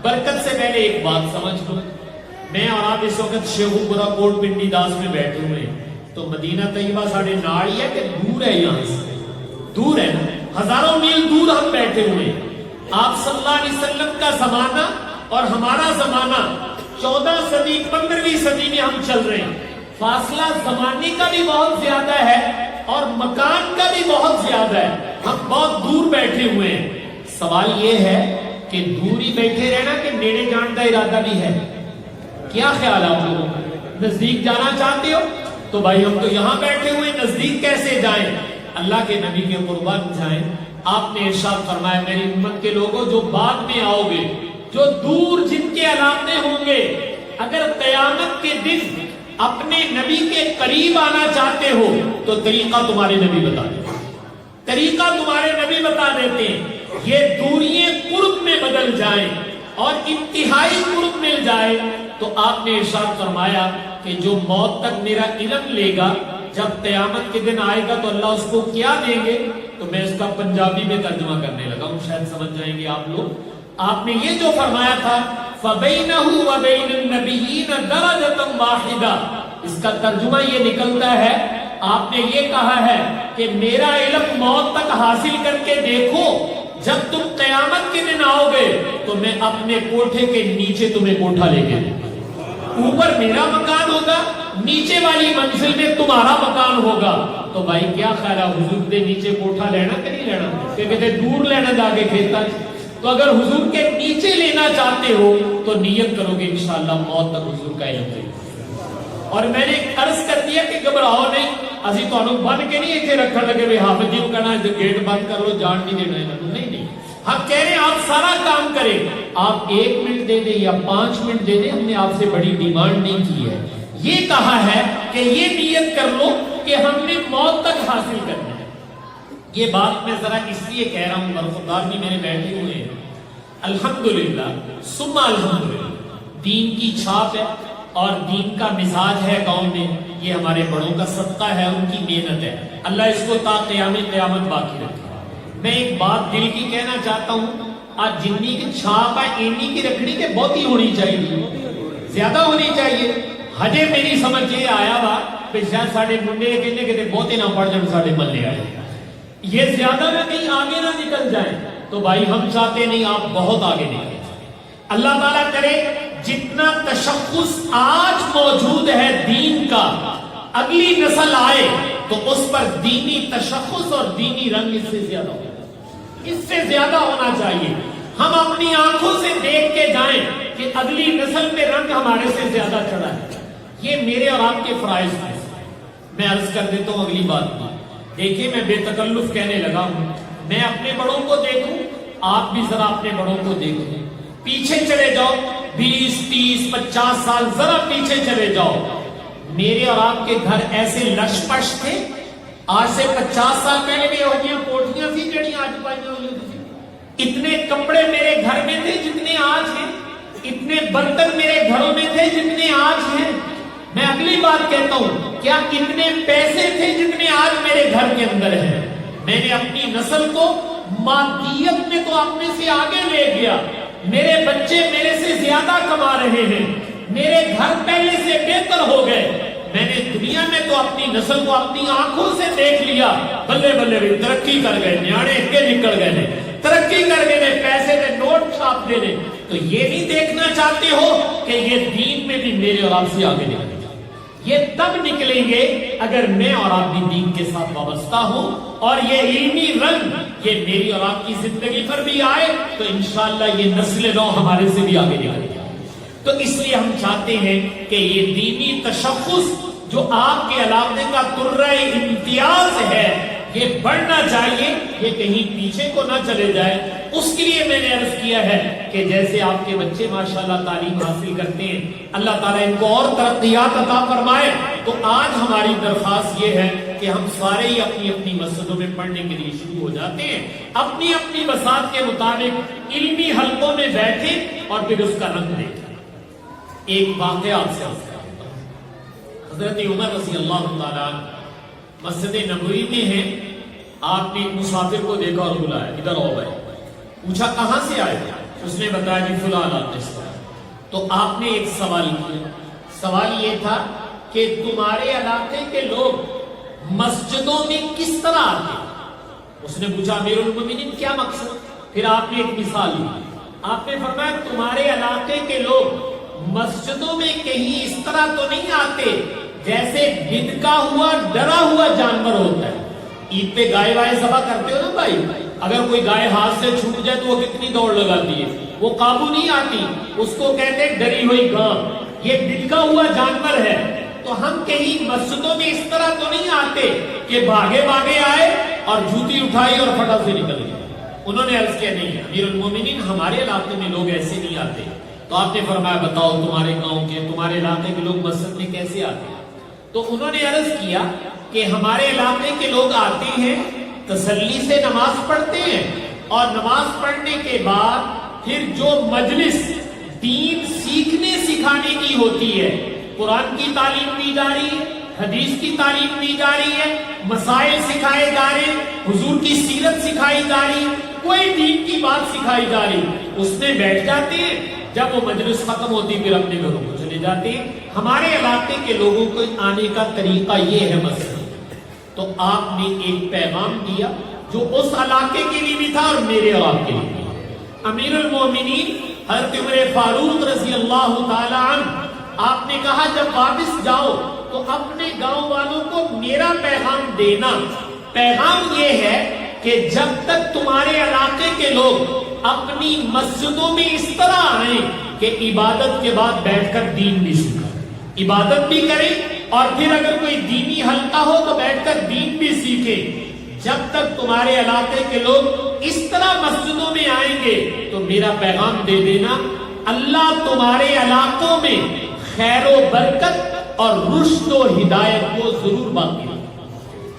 برکت سے پہلے ایک بات سمجھ لو، میں اور آپ اس وقت شیخو پورا کوٹ پنڈی داس میں بیٹھے ہوئے ہیں، تو مدینہ طیبہ ساڑھے ناڑ ہی ہے کہ دور ہے؟ یہاں سے دور ہے نا، ہزاروں میل دور ہم بیٹھے ہوئے ہیں۔ آپ صلی اللہ علیہ وسلم کا زمانہ اور ہمارا زمانہ 14 صدی 15ویں صدی میں ہم چل رہے ہیں، فاصلہ زمانے کا بھی بہت زیادہ ہے اور مکان کا بھی بہت زیادہ ہے، ہم بہت دور بیٹھے ہوئے ہیں۔ سوال یہ ہے کہ دور ہی بیٹھے رہنا کہ نیڑے جان کا ارادہ بھی ہے؟ کیا خیال آپ لوگوں کا؟ نزدیک جانا چاہتے ہو تو بھائی ہم تو یہاں بیٹھے ہوئے، نزدیک کیسے جائیں؟ اللہ کے نبی کے قربان جائیں۔ آپ نے ارشاد فرمایا میری امت کے لوگوں جو بعد میں آؤ گے، جو دور جن کے علاقے ہوں گے، اگر قیامت کے دن اپنے نبی کے قریب آنا چاہتے ہو تو طریقہ تمہارے نبی بتا دیتے، طریقہ تمہارے نبی بتا دیتے ہیں، یہ دوریاں قرب میں بدل جائیں اور انتہائی قرب مل جائے۔ تو آپ نے ارشاد فرمایا کہ جو موت تک میرا علم لے گا، جب قیامت کے دن آئے گا تو اللہ اس کو کیا دیں گے؟ تو میں اس کا پنجابی میں ترجمہ کرنے لگا ہوں، شاید سمجھ جائیں گے آپ لوگ۔ آپ نے یہ جو فرمایا تھا فَبَيْنَهُ وَبَيْنَ النَّبِيِّينَ دَرَجَةً وَاحِدَةً، اس کا ترجمہ یہ نکلتا ہے، آپ نے یہ کہا ہے کہ میرا علم موت تک حاصل کر کے دیکھو، جب تم قیامت کے دن آؤ گے تو میں اپنے کوٹھے کے نیچے تمہیں کوٹھا لے کے دوں، اوپر میرا مکان ہوگا، نیچے والی منزل میں تمہارا مکان ہوگا۔ تو بھائی کیا خیال ہے حضور دے نیچے کوٹھا لینا کہ نہیں لینا؟ کہ کہتے دور لینا جا کے کھیتا۔ تو اگر حضور کے نیچے لینا چاہتے ہو تو نیت کرو گے انشاءاللہ موت تک حضور کا علم دے۔ اور میں نے عرض کر دیا کہ گھبراؤ نہیں، اسی تانوں بن کے نہیں ایتھے رکھن لگے بھی حافظ جی کہنا گیٹ بند کر لو جان نہیں دینا ہے، نہیں نہیں، ہم کہہ رہے ہیں آپ سارا کام کریں، آپ 1 منٹ دے دیں یا 5 منٹ دے دیں، ہم نے آپ سے بڑی ڈیمانڈ نہیں کی ہے، یہ کہا ہے کہ یہ نیت کر لو کہ ہم نے موت تک حاصل کرنا ہے۔ یہ بات میں ذرا اس لیے کہہ رہا ہوں، برخوردار بھی میرے بیٹھے ہوئے ہیں، الحمدللہ ثم الحمدللہ، دین کی چھاپ ہے اور دین کا مزاج ہے گاؤں میں، یہ ہمارے بڑوں کا صدقہ ہے، ان کی محنت ہے، اللہ اس کو تا قیامت باقی رکھے۔ میں ایک بات دل کی کہنا چاہتا ہوں، آج جنی کی چھاپ ہے اینی کی رکھنی کے بہت ہی ہونی چاہیے، زیادہ ہونی چاہیے۔ ہجے میری سمجھ یہ آیا وا کہ شاید ساڑھے منڈے کہنے کہ بہت ہی نہ پڑھ جائیں ساڑھے ملے آئے، یہ زیادہ میں کہیں آگے نہ نکل جائیں۔ تو بھائی ہم چاہتے نہیں آپ بہت آگے نکلیں، اللہ تعالیٰ کرے جتنا تشخص آج موجود ہے دین کا، اگلی نسل آئے تو اس پر دینی تشخص اور دینی رنگ اس سے زیادہ ہو، اس سے زیادہ ہونا چاہیے۔ ہم اپنی آنکھوں سے دیکھ کے جائیں کہ اگلی نسل میں رنگ ہمارے سے زیادہ چڑھا ہے، یہ میرے اور آپ کے فرائض ہیں۔ میں عرض کر دیتا ہوں اگلی بات کی، دیکھیں میں بے تکلف کہنے لگا ہوں، میں اپنے بڑوں کو دیکھوں، آپ بھی ذرا اپنے بڑوں کو دیکھیں، پیچھے چلے جاؤ 20 30 50 سال، ذرا پیچھے چلے جاؤ، میرے اور آپ کے گھر ایسے لش پش تھے؟ آج سے 50 سال پہلے بھی ہوگیاں کوٹھیاں تھی جڑی آج پائی ہوئی تھی، اتنے کپڑے میرے گھر میں تھے جتنے آج ہیں، اتنے برتن میرے گھروں میں تھے جتنے آج ہیں۔ میں اگلی بات کہتا ہوں، کیا اتنے پیسے تھے جتنے آج میرے گھر کے اندر ہیں؟ میں نے اپنی نسل کو مادیت میں تو اپنے سے آگے لے گیا، میرے بچے میرے سے زیادہ کما رہے ہیں، میرے گھر پہلے سے بہتر ہو گئے، میں نے دنیا میں تو اپنی نسل کو اپنی آنکھوں سے دیکھ لیا، بلے بلے بھی ترقی کر گئے، نیانے کے نکل گئے نے، ترقی کر گئے نے، پیسے میں نوٹ چھاپ دے نے، تو یہ نہیں دیکھنا چاہتے ہو کہ یہ دین میں بھی میرے اور آپ سے آگے نکلیں گے؟ یہ تب نکلیں گے اگر میں اور آپ بھی دین کے ساتھ وابستہ ہوں، اور یہ علمی رنگ یہ میری اور آپ کی زندگی پر بھی آئے تو انشاءاللہ یہ نسل نو ہمارے سے بھی آگے نکلے گا۔ تو اس لیے ہم چاہتے ہیں کہ یہ دینی تشخص جو آپ کے علاقے کا ترہ امتیاز ہے یہ بڑھنا چاہیے، یہ کہیں پیچھے کو نہ چلے جائے۔ اس کے لیے میں نے عرض کیا ہے کہ جیسے آپ کے بچے ماشاءاللہ تعلیم حاصل کرتے ہیں، اللہ تعالیٰ ان کو اور ترقیات عطا فرمائے، تو آج ہماری درخواست یہ ہے کہ ہم سارے ہی اپنی اپنی مسجدوں میں پڑھنے کے لیے شروع ہو جاتے ہیں، اپنی اپنی بساط کے مطابق علمی حلقوں میں بیٹھیں اور پھر اس کا رنگ دیکھیں۔ ایک واقعہ آپ سے عرض کرتا ہوں۔ حضرت عمر رضی اللہ تعالیٰ مسجد نبوی میں ہیں، آپ نے ایک مسافر کو دیکھا اور بلایا، ادھر آؤ بھائی، پوچھا کہاں سے آئے؟ اس نے بتایا جی فلاں علاقے سے۔ تو آپ نے ایک سوال کیا، سوال یہ تھا کہ تمہارے علاقے کے لوگ مسجدوں میں کس طرح آتے؟ اس نے پوچھا امیر المومنین کیا مقصد؟ پھر آپ نے ایک مثال لی، آپ نے فرمایا تمہارے علاقے کے لوگ مسجدوں میں کہیں اس طرح تو نہیں آتے جیسے بدکا ہوا ڈرا ہوا جانور ہوتا ہے۔ عید پہ گائے وائے ذبح کرتے ہو نا بھائی، اگر کوئی گائے ہاتھ سے چھوٹ جائے تو وہ کتنی دوڑ لگاتی ہے، وہ قابو نہیں آتی، اس کو کہتے ہیں ڈری ہوئی گاں، یہ بدکا ہوا جانور ہے۔ تو ہم کہیں مسجدوں میں اس طرح تو نہیں آتے کہ بھاگے بھاگے آئے اور جوتی اٹھائی اور فٹا سے نکل گئے۔ انہوں نے عرض کیا نہیں امیر المومنین ہمارے علاقے میں لوگ ایسے نہیں آتے۔ تو آپ نے فرمایا بتاؤ تمہارے گاؤں کے تمہارے علاقے کے لوگ مسجد میں کیسے آتے ہیں؟ تو انہوں نے عرض کیا کہ ہمارے علاقے کے لوگ آتے ہیں، تسلی سے نماز پڑھتے ہیں، اور نماز پڑھنے کے بعد پھر جو مجلس دین سیکھنے سکھانے کی ہوتی ہے، قرآن کی تعلیم دی جا رہی ہے، حدیث کی تعلیم دی جا رہی ہے، مسائل سکھائے جا رہے ہیں، حضور کی سیرت سکھائی جا رہی ہے، کوئی دین کی بات سکھائی جا رہی، اس میں بیٹھ جاتے ہیں۔ جب وہ مجلس ختم ہوتی پھر اپنے گھروں کو چلے جاتے ہیں۔ ہمارے علاقے کے لوگوں کو آنے کا طریقہ یہ ہے مسجد۔ تو آپ نے ایک پیغام دیا جو اس علاقے کے لیے بھی تھا اور میرے اور آپ کے لیے بھی۔ امیر المومنین حضرت عمر فاروق رضی اللہ تعالی عنہ، آپ نے کہا جب واپس جاؤ تو اپنے گاؤں والوں کو میرا پیغام دینا۔ پیغام یہ ہے کہ جب تک تمہارے علاقے کے لوگ اپنی مسجدوں میں اس طرح آئیں کہ عبادت کے بعد بیٹھ کر دین بھی سیکھیں، عبادت بھی کریں، اور پھر اگر کوئی دینی حلقہ ہو تو بیٹھ کر دین بھی سیکھیں، جب تک تمہارے علاقے کے لوگ اس طرح مسجدوں میں آئیں گے تو میرا پیغام دے دینا، اللہ تمہارے علاقوں میں خیر و برکت اور رشد و ہدایت کو ضرور باقی رکھے۔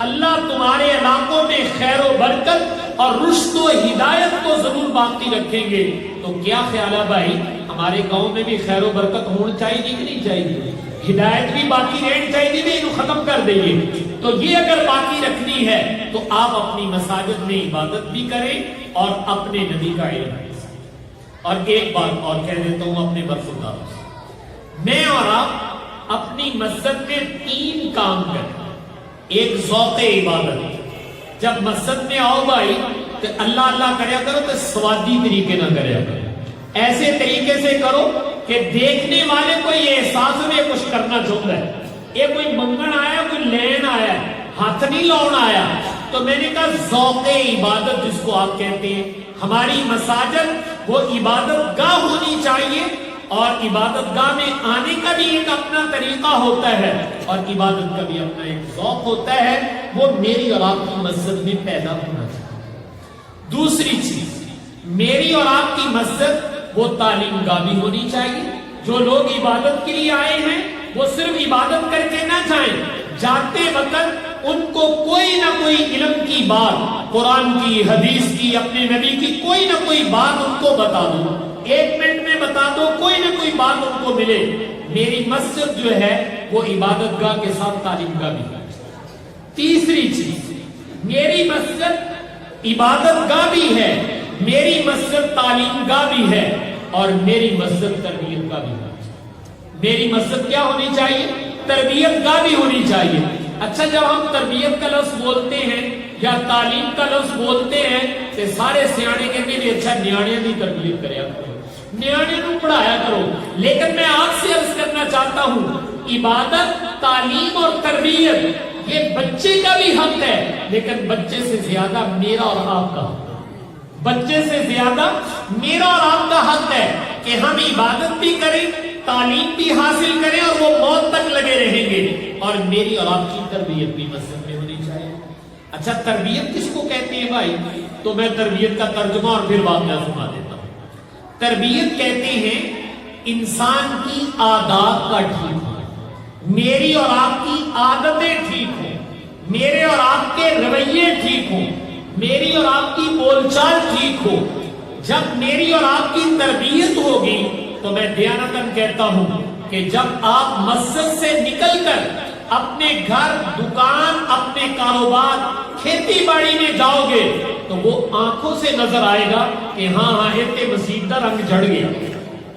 اللہ تمہارے علاقوں میں خیر و برکت اور رشد و ہدایت کو ضرور باقی رکھیں گے۔ تو کیا خیال ہے بھائی، ہمارے گاؤں میں بھی خیر و برکت ہونی چاہیے کہ نہیں چاہیے؟ ہدایت بھی باقی رہنی چاہیے، بھی انہوں ختم کر دئیے۔ تو یہ اگر باقی رکھنی ہے تو آپ اپنی مساجد میں عبادت بھی کریں اور اپنے نبی کا علم بھی۔ اور ایک بات اور کہہ دیتا ہوں اپنے برخورداروں سے، میں اور آپ اپنی مسجد میں 3 کام کریں۔ ایک ذوق عبادت، جب مسجد میں آؤ بھائی تو اللہ اللہ کریا کرو تو سوادی طریقے نہ کریا کرو، ایسے طریقے سے کرو کہ دیکھنے والے کو یہ احساس ہو یہ کچھ کرنا چاہتا ہے، یہ کوئی منگن آیا کوئی لین آیا، ہاتھ نہیں لاؤن آیا۔ تو میں نے کہا ذوق عبادت جس کو آپ کہتے ہیں، ہماری مساجد وہ عبادت گاہ ہونی چاہیے، اور عبادت گاہ میں آنے کا بھی ایک اپنا طریقہ ہوتا ہے اور عبادت کا بھی اپنا ایک ذوق ہوتا ہے، وہ میری اور آپ کی مسجد میں پیدا ہونا چاہیے۔ دوسری چیز، میری اور آپ کی مسجد وہ تعلیم گاہ بھی ہونی چاہیے۔ جو لوگ عبادت کے لیے آئے ہیں وہ صرف عبادت کر کے نہ جائیں، جاتے وقت ان کو کوئی نہ کوئی علم کی بات، قرآن کی، حدیث کی، اپنے نبی کی کوئی نہ کوئی بات ان کو بتا دو، 1 منٹ میں بتا دو، کوئی نہ کوئی بات ان کو ملے۔ میری مسجد جو ہے وہ عبادت گاہ کے ساتھ تعلیم گاہ بھی ہے۔ تیسری چیز، میری مسجد عبادت گاہ بھی ہے، میری مسجد تعلیم گاہ بھی ہے، اور میری مسجد تربیت گاہ بھی ہے۔ میری مسجد کیا ہونی چاہیے؟ تربیت گاہ بھی ہونی چاہیے۔ اچھا جب ہم تربیت کا لفظ بولتے ہیں یا تعلیم کا لفظ بولتے ہیں تو سارے سیانے کہتے ہیں اچھا نیانے کی تربیت کریا کرو، نیانے کو پڑھایا کرو، لیکن میں آپ سے عرض کرنا چاہتا ہوں عبادت، تعلیم اور تربیت یہ بچے کا بھی حق ہے، لیکن بچے سے زیادہ میرا اور آپ کا، بچے سے زیادہ میرا اور آپ کا حق ہے کہ ہم عبادت بھی کریں، تعلیم بھی حاصل کریں اور وہ موت تک لگے رہیں گے، اور میری اور آپ کی تربیت بھی مسجد میں ہونی چاہیے۔ اچھا تربیت کس کو کہتے ہیں بھائی؟ تو میں تربیت کا ترجمہ اور پھر واقعہ سنا دیتا ہوں۔ تربیت کہتے ہیں انسان کی عادات کا ٹھیک ہو، میری اور آپ کی عادتیں ٹھیک ہوں، میرے اور آپ کے رویے ٹھیک ہوں، میری اور آپ کی بول چال ٹھیک ہو۔ جب میری اور آپ کی تربیت ہوگی تو میں دیانتاً کہتا ہوں کہ جب آپ مسجد سے نکل کر اپنے گھر، دکان، اپنے کاروبار، کھیتی باڑی میں جاؤ گے تو وہ آنکھوں سے نظر آئے گا کہ ہاں اتنے مسجد کا رنگ چڑھ گیا،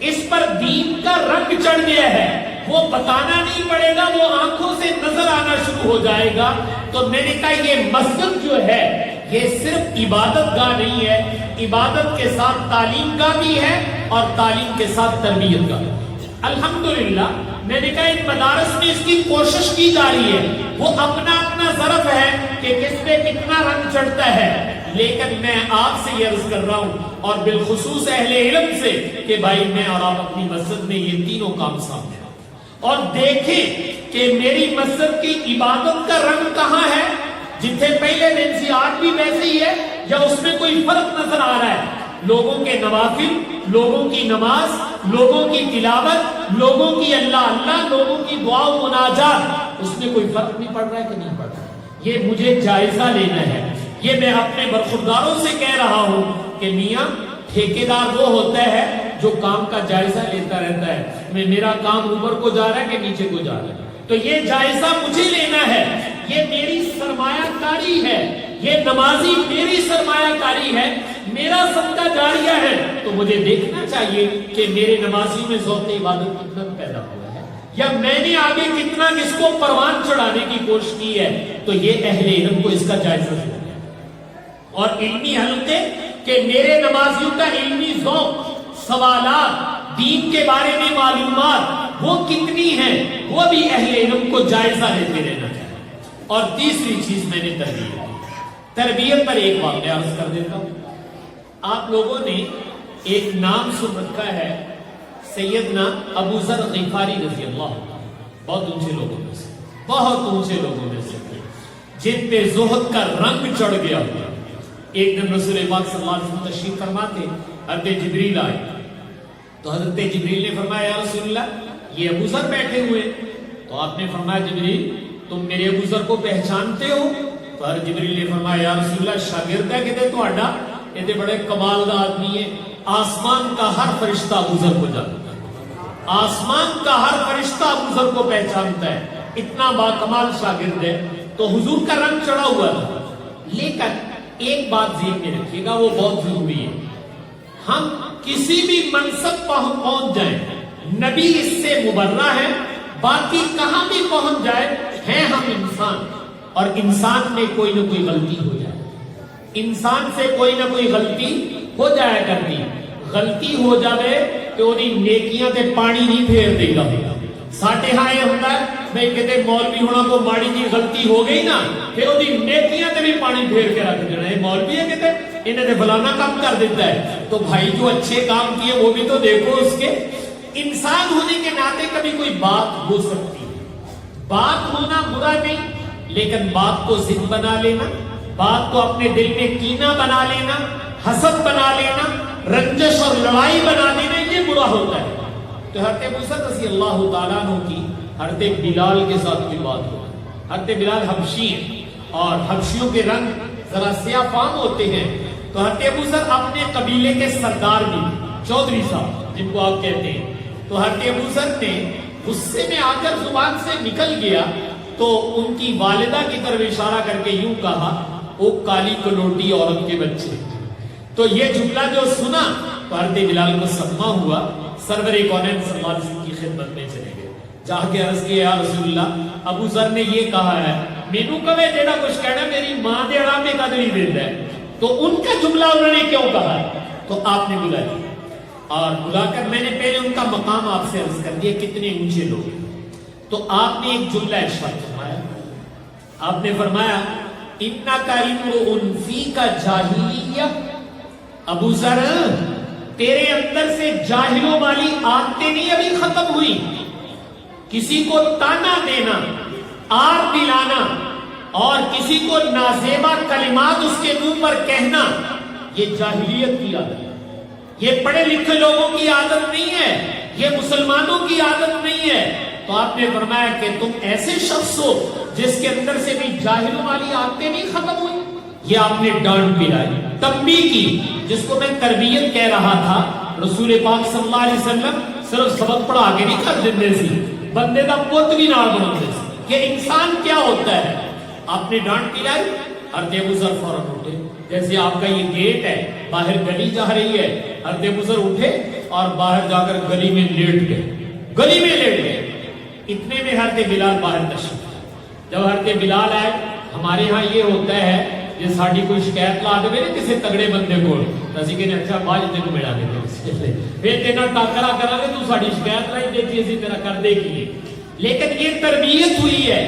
اس پر دین کا رنگ چڑھ گیا ہے، وہ بتانا نہیں پڑے گا، وہ آنکھوں سے نظر آنا شروع ہو جائے گا۔ تو میں نے کہا یہ مسجد جو ہے یہ صرف عبادت گاہ نہیں ہے، عبادت کے ساتھ تعلیم گاہ بھی ہے اور تعلیم کے ساتھ تربیت گاہ۔ الحمدللہ میں نے کہا ان مدارس میں اس کی کوشش کی جا رہی ہے، وہ اپنا اپنا ظرف ہے کہ کس پہ کتنا رنگ چڑھتا ہے، لیکن میں آپ سے یہ عرض کر رہا ہوں اور بالخصوص اہل علم سے کہ بھائی میں اور آپ اپنی مسجد میں یہ تینوں کام سامنے اور دیکھیں کہ میری مسجد کی عبادت کا رنگ کہاں ہے، جتنے پہلے دن سے آج بھی ویسے ہی ہے یا اس میں کوئی فرق نظر آ رہا ہے؟ لوگوں کے نوافل، لوگوں کی نماز، لوگوں کی تلاوت، لوگوں کی اللہ اللہ، لوگوں کی دعا و مناجات، اس میں کوئی فرق نہیں پڑ رہا ہے کہ نہیں پڑ رہا ہے؟ یہ مجھے جائزہ لینا ہے، یہ میں اپنے برخورداروں سے کہہ رہا ہوں کہ میاں ٹھیکیدار وہ ہوتا ہے جو کام کا جائزہ لیتا رہتا ہے، میرا کام اوپر کو جا رہا ہے کہ نیچے کو جا رہا ہے، تو یہ جائزہ مجھے لینا ہے، یہ میری سرمایہ کاری ہے، یہ نمازی میری سرمایہ کاری ہے، میرا صدقہ جاریہ ہے، تو مجھے دیکھنا چاہیے کہ میرے نمازی میں ذوق عبادت کتنا پیدا ہوا ہے، یا میں نے آگے کتنا کس کو پروان چڑھانے کی کوشش کی ہے۔ تو یہ اہل علم کو اس کا جائزہ ہے، اور علمی حلقے کہ میرے نمازیوں کا علمی ذوق، سوالات، دین کے بارے میں معلومات وہ کتنی ہیں، وہ بھی اہل علم کو جائزہ لیتے رہنا چاہیے۔ اور تیسری چیز میں نے تربیت پر ایک واقعہ عرض کر دیتا ہوں۔ آپ لوگوں نے ایک نام سن رکھا ہے سیدنا ابو ذر غفاری رضی اللہ عنہ، بہت اونچے لوگوں میں سے، بہت اونچے لوگوں میں سے جن پہ زہد کا رنگ چڑھ گیا ہوا۔ ایک دن رسول پاک صلی اللہ علیہ وسلم تشریف فرماتے، حضرت جبریل آئے تو حضرت جبریل نے فرمایا یا رسول اللہ یہ ابو ذر بیٹھے ہوئے، تو آپ نے فرمایا جبریل تم میرے ابو ذر کو پہچانتے ہو؟ تو حضرت جبریل نے فرمایا یا رسول اللہ شاگرد ہے کہتے تو آڈا یہ بڑے کمال دا آدمی ہے، آسمان کا ہر فرشتہ ابو ذر کو جانتا ہے، آسمان کا ہر فرشتہ ابو ذر کو پہچانتا ہے، اتنا با کمال شاگرد ہے۔ تو حضور کا رنگ چڑھا ہوا تھا، لیکن ایک بات ذہن میں رکھیے گا وہ بہت ضروری ہے، ہم کسی بھی منصب پہنچ جائیں نبی اس سے مبرہ ہے، باقی کہاں بھی پہنچ جائے ہیں ہم انسان، اور انسان میں کوئی نہ کوئی غلطی ہو جائے، انسان سے کوئی نہ کوئی غلطی ہو جایا کرتی، غلطی ہو جاوے تو انہیں نیکیاں تے پانی نہیں پھیر دے گا۔ ساٹھے ہاں یہ ہوتا ہے میں کہتے مولوی ہونا کو ماڑی کی غلطی ہو گئی نا پھر انہیں نیکیاں تے بھی پانی پھیر کے رکھ دینا، یہ مولوی ہے کہتے انہیں تے فلانا کام کر دیتا ہے، تو بھائی جو اچھے کام کیے وہ بھی تو دیکھو اس کے۔ انسان ہونے کے ناطے کبھی کوئی بات ہو سکتی ہے، بات ہونا برا نہیں، لیکن بات کو ضد بنا لینا، بات کو اپنے دل میں کینہ بنا لینا، حسد بنا لینا، رنجش اور لڑائی بنا دینا، یہ برا ہوتا ہے۔ تو حضرت ابو ذر رضی اللہ تعالیٰ عنہ کی حضرت بلال کے ساتھ کوئی بات ہو، حضرت بلال حبشی ہیں اور حبشیوں کے رنگ ذرا سیاہ فام ہوتے ہیں، تو حضرت ابو ذر اپنے قبیلے کے سردار بھی چودھری صاحب جن کو آپ کہتے ہیں، تو حضرت ابو ذر نے غصے میں آ کر زبان سے نکل گیا تو ان کی والدہ کی طرف اشارہ کر کے یوں کہا وہ کالی کلوٹی عورت کے بچے۔ تو یہ جملہ جو سنا تو حضرت بلال کو صدمہ ہوا، سرور کونین صلی اللہ علیہ وسلم کی خدمت میں چلے گئے، جا کے عرض کیا یا رسول اللہ ابو ذر نے یہ کہا ہے مینو کبھی جیڑا کچھ کہنا میری ماں دے آرام کا نہیں دیتا ہے، تو ان کا جملہ انہوں نے کیوں کہا؟ تو آپ نے بلا دیا اور بلا کر میں نے پہلے ان کا مقام آپ سے عرض کر دیا کتنے اونچے لوگ ہیں، تو آپ نے ایک جملہ ارشاد فرمایا، آپ نے فرمایا انک امرؤ فیک جاہلیہ، ابو ذر تیرے اندر سے جاہلوں والی عادتیں نہیں ابھی ختم ہوئی، کسی کو تانا دینا، آر دلانا اور کسی کو نازیبا کلمات اس کے منہ پر کہنا، یہ جاہلیت کی عادت ہے، یہ پڑھے لکھے لوگوں کی عادت نہیں ہے، یہ مسلمانوں کی عادت نہیں ہے۔ تو آپ نے فرمایا کہ تم ایسے شخص ہو جس کے اندر سے بھی جاہلوں والی عادتیں نہیں ختم ہوئی، یہ آپ نے ڈانٹ پلائی، تنبیہ کی، جس کو میں تربیت کہہ رہا تھا۔ رسول پاک صلی اللہ علیہ وسلم صرف سبق پڑھا کے نہیں کر دیتے سی، بندے دا پوت بھی نال بناتے سی کہ انسان کیا ہوتا ہے۔ آپ نے ڈانٹ پلائی اور ابو ذر فوراً اٹھے، جیسے آپ کا یہ گیٹ ہے، باہر گلی جا رہی ہے، حضرت ابو ذر اٹھے اور باہر جا کر گلی میں لیٹ گئے، گلی میں لیٹ گئے۔ اتنے میں حضرت بلال باہر تشریف لائے۔ جب حضرت بلال آئے، ہمارے ہاں یہ ہوتا ہے کہ ساڑی کوئی شکایت لا دے نا کسی تگڑے بندے کو، اسی کہنے اچھا باج تینوں ملا دے پھر تینا ٹاکرا کرا گے تو ساڑی شکایت لائی دیتی اسی طرح کر دے گی، لیکن یہ تربیت ہوئی ہے۔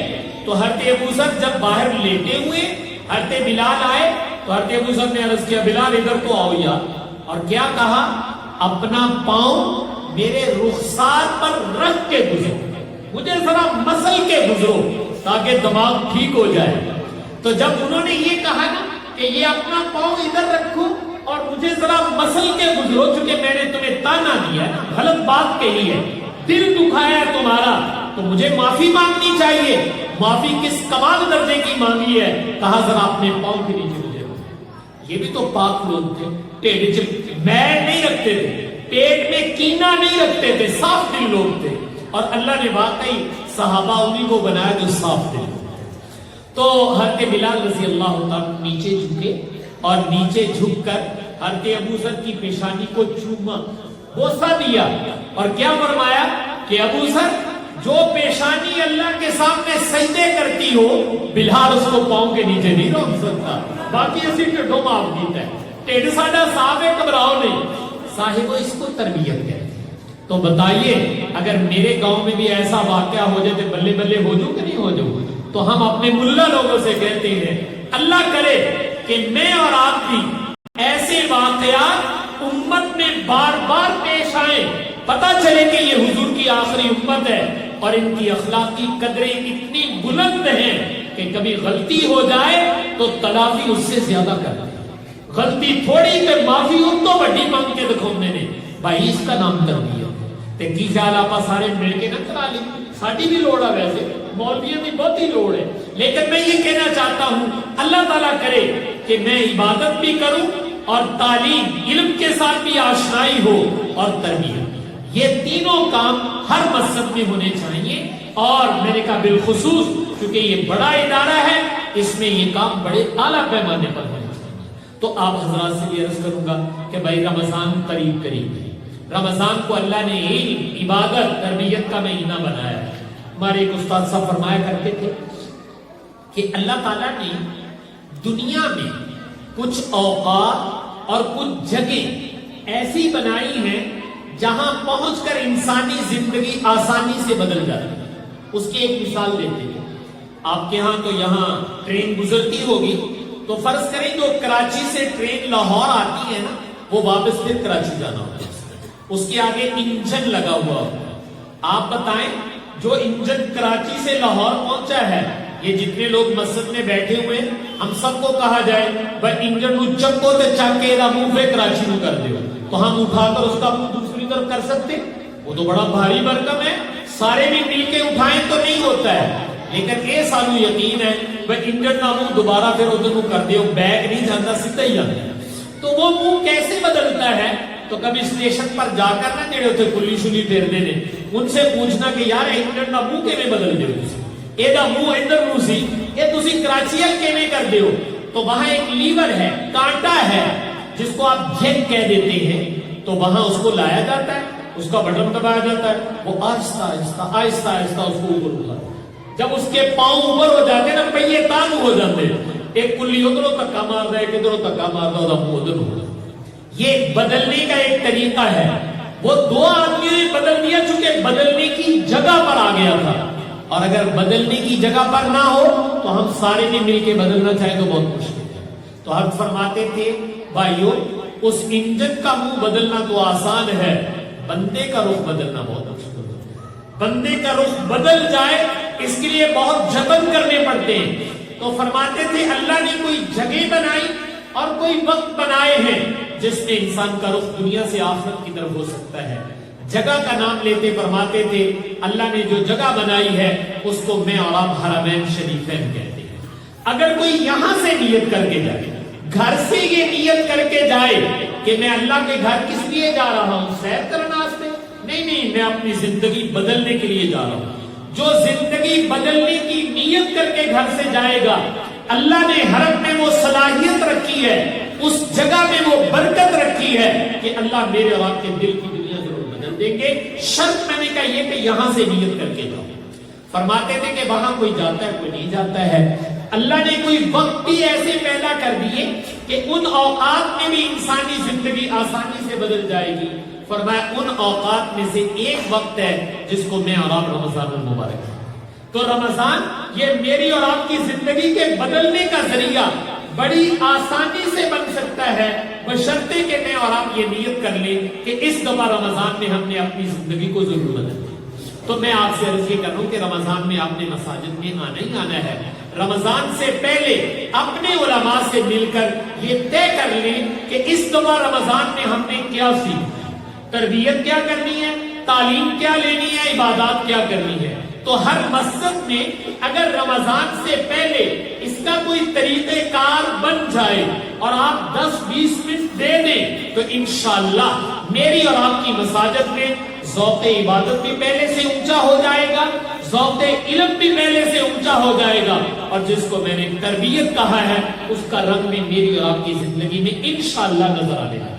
تو حضرت ابو ذر جب باہر لیٹے ہوئے، حضرت بلال آئے تو حضرت ابو ذر نے عرض کیا بلال ادھر تو آؤ یار، اور کیا کہا اپنا پاؤں میرے رخسار پر رکھ کے گزرو، مجھے ذرا مسل کے گزرو تاکہ دماغ ٹھیک ہو جائے۔ تو جب انہوں نے یہ کہا نا کہ یہ اپنا پاؤں ادھر رکھو اور مجھے ذرا مسل کے گزرو، چونکہ میں نے تمہیں تانا دیا ہے، غلط بات کہی ہے، دل دکھایا ہے تمہارا، تو مجھے معافی مانگنی چاہیے۔ معافی کس کمال درجے کی مانگی ہے؟ کہا ذرا اپنے پاؤں کے نیچے گزرو۔ یہ بھی تو پاک لوگ تھے، ٹیڑھ میل نہیں رکھتے تھے، پیٹ میں کینہ نہیں رکھتے تھے، صاف دل لوگ تھے، اور اللہ نے واقعی صحابہ انہی کو بنایا جو صاف دل۔ تو حضرت بلال رضی اللہ تعالیٰ نیچے جھکے اور نیچے جھک کر حضرت ابو ذر کی پیشانی کو چوما، بوسہ دیا، اور کیا فرمایا کہ ابو ذر جو پیشانی اللہ کے سامنے سجدے کرتی ہو بلال اس کو پاؤں کے نیچے نہیں روک سکتا، باقی اسی ٹھڈوں معاف دیتا ہے، ٹھڈ ساڈا صاحب ہے، گھبراؤ نہیں صاحب، اس کو تربیت کہتے ہیں۔ تو بتائیے اگر میرے گاؤں میں بھی ایسا واقعہ ہو جائے تو بلے بلے ہو جاؤ کہ نہیں ہو جاؤ؟ تو ہم اپنے ملا لوگوں سے کہتے ہیں اللہ کرے کہ میں اور آپ بھی ایسے واقعات امت میں بار بار پیش آئیں، پتہ چلے کہ یہ حضور کی آخری امت ہے اور ان کی اخلاقی قدریں اتنی بلند ہیں کہ کبھی غلطی ہو جائے تو تلافی اس سے زیادہ کرتے ہیں، غلطی تھوڑی کہ معافی ان تو بڑی مانگ کے دکھو نے بھائی، اس کا نام تربیت تے کی خیال آپ سارے مل کے نہ کرا لی، ساڈی بھی لوڑ ہے، ویسے مولویوں کی بہت ہی لوڑ ہے، لیکن میں یہ کہنا چاہتا ہوں اللہ تعالیٰ کرے کہ میں عبادت بھی کروں اور تعلیم علم کے ساتھ بھی آشنائی ہو اور تربیت، یہ تینوں کام ہر مسجد میں ہونے چاہیے۔ اور میں نے کہا بالخصوص کیونکہ یہ بڑا ادارہ ہے، اس میں یہ کام بڑے اعلیٰ پیمانے پر ہونے چاہیے۔ تو آپ حضرات سے بھی عرض کروں گا کہ بھائی رمضان قریب قریب ہے، رمضان کو اللہ نے علم عبادت تربیت کا مہینہ بنایا ہے۔ ہمارے ایک استاد صاحب فرمایا کرتے تھے کہ اللہ تعالیٰ نے دنیا میں کچھ اوقات اور کچھ جگہ ایسی بنائی ہیں جہاں پہنچ کر انسانی زندگی آسانی سے بدل جاتی ہے۔ اس کی ایک مثال دیتے ہیں، آپ کے ہاں تو یہاں ٹرین گزرتی ہوگی، تو فرض کریں جو کراچی سے ٹرین لاہور آتی ہے نا، وہ واپس پھر کراچی جانا ہوتا ہے، اس کے آگے انجن لگا ہوا ہوتا ہے۔ آپ بتائیں جو انجن کراچی سے لاہور پہنچا ہے، یہ جتنے لوگ مسجد میں بیٹھے ہوئے ہیں، ہم سب کو کہا جائے بھائی انجن نو چکو تے چک کے منہ پہ کراچی نو کر دے، تو ہم اٹھا کر اس کا منہ دوسری طرف کر سکتے؟ وہ تو بڑا بھاری بھرکم ہے، سارے بھی مل کے اٹھائیں تو نہیں ہوتا ہے، لیکن یہ سانو یقین ہے بھائی انجن نہ منہ دوبارہ پھر ادھر نو کر دیو، بیگ نہیں جانا سیدھا ہی جانا ہے۔ تو وہ منہ کیسے بدلتا ہے؟ تو کبھی اسٹیشن پر جا کر نہ جڑے اتنے کلی شلی پھیر دے نے، ان سے پوچھنا کہ یار انجن کا منہ کیویں بدل دیو تسی، اے دا منہ ادھر نو سی، اے تسی کراچی ال کیویں کر دیو؟ تو وہاں ایک لیور ہے، کانٹا ہے، جس کو آپ جھگ کہہ دیتے ہیں، تو وہاں اس کو لایا جاتا ہے، اس کا بٹن دبایا جاتا ہے، وہ آہستہ آہستہ آہستہ آہستہ اس کو اوپر اٹھاتا ہے۔ جب اس کے پاؤں اوپر ہو جاتے نا، پہیے تانگ ہو جاتے، ایک کلی ادھروں دھکا مارتا ہے، ایک ادھروں دھکا مارتا ہے، وہ ادھر ہو جاتا ہے۔ یہ بدلنے کا ایک طریقہ ہے۔ وہ دو آدمیوں نے بدل دیا چونکہ بدلنے کی جگہ پر آ گیا تھا، اور اگر بدلنے کی جگہ پر نہ ہو تو ہم سارے نے مل کے بدلنا چاہے تو بہت مشکل ہے۔ تو ہم فرماتے تھے بھائیو، اس انجن کا منہ بدلنا تو آسان ہے، بندے کا رخ بدلنا بہت مشکل ہے۔ بندے کا رخ بدل جائے اس کے لیے بہت جتن کرنے پڑتے ہیں۔ تو فرماتے تھے اللہ نے کوئی جگہ بنائی اور کوئی وقت بنائے ہیں جس میں انسان کا رخ دنیا سے آخرت کی طرف ہو سکتا ہے۔ جگہ کا نام لیتے فرماتے تھے اللہ نے جو جگہ بنائی ہے اس کو میں اور آپ حرمین شریفین کہتے ہیں۔ اگر کوئی یہاں سے نیت کر کے جائے، گھر سے یہ نیت کر کے جائے کہ میں اللہ کے گھر کس لیے جا رہا ہوں، سیر کرنا اس میں نہیں، میں اپنی زندگی بدلنے کے لیے جا رہا ہوں۔ جو زندگی بدلنے کی نیت کر کے گھر سے جائے گا، اللہ نے حرم میں وہ صلاحیت رکھی ہے، اس جگہ میں وہ برکت رکھی ہے کہ اللہ میرے اور آپ کے دل کی دنیا ضرور بدل دیں گے۔ شرط میں نے کہا یہ کہ یہاں سے نیت کر کے جاؤ۔ فرماتے تھے کہ وہاں کوئی جاتا ہے کوئی نہیں جاتا ہے۔ اللہ نے کوئی وقت بھی ایسے پیدا کر دیے کہ ان اوقات میں بھی انسانی زندگی آسانی سے بدل جائے گی۔ فرمایا ان اوقات میں سے ایک وقت ہے جس کو میں اور آپ رمضان المبارک ہے۔ تو رمضان یہ میری اور آپ کی زندگی کے بدلنے کا ذریعہ بڑی آسانی سے بن سکتا ہے، بشرطے کہ میں اور آپ یہ نیت کر لیں کہ اس دفعہ رمضان میں ہم نے اپنی زندگی کو ضرور بدلنا۔ تو میں آپ سے عرض یہ کر رہا ہوں کہ رمضان میں آپ نے مساجد میں آنا ہی آنا ہے۔ رمضان سے پہلے اپنے علماء سے مل کر یہ طے کر لیں کہ اس دفعہ رمضان میں ہم نے کیا سیکھنا، تربیت کیا کرنی ہے، تعلیم کیا لینی ہے، عبادات کیا کرنی ہے۔ تو ہر مسجد میں اگر رمضان سے پہلے اس کا کوئی طریقہ کار بن جائے اور آپ 10-20 منٹ دے دیں تو انشاءاللہ میری اور آپ کی مساجد میں ذوق عبادت بھی پہلے سے اونچا ہو جائے گا، ذوق علم بھی پہلے سے اونچا ہو جائے گا، اور جس کو میں نے تربیت کہا ہے اس کا رنگ میں میری اور آپ کی زندگی میں انشاءاللہ نظر آنے لگے۔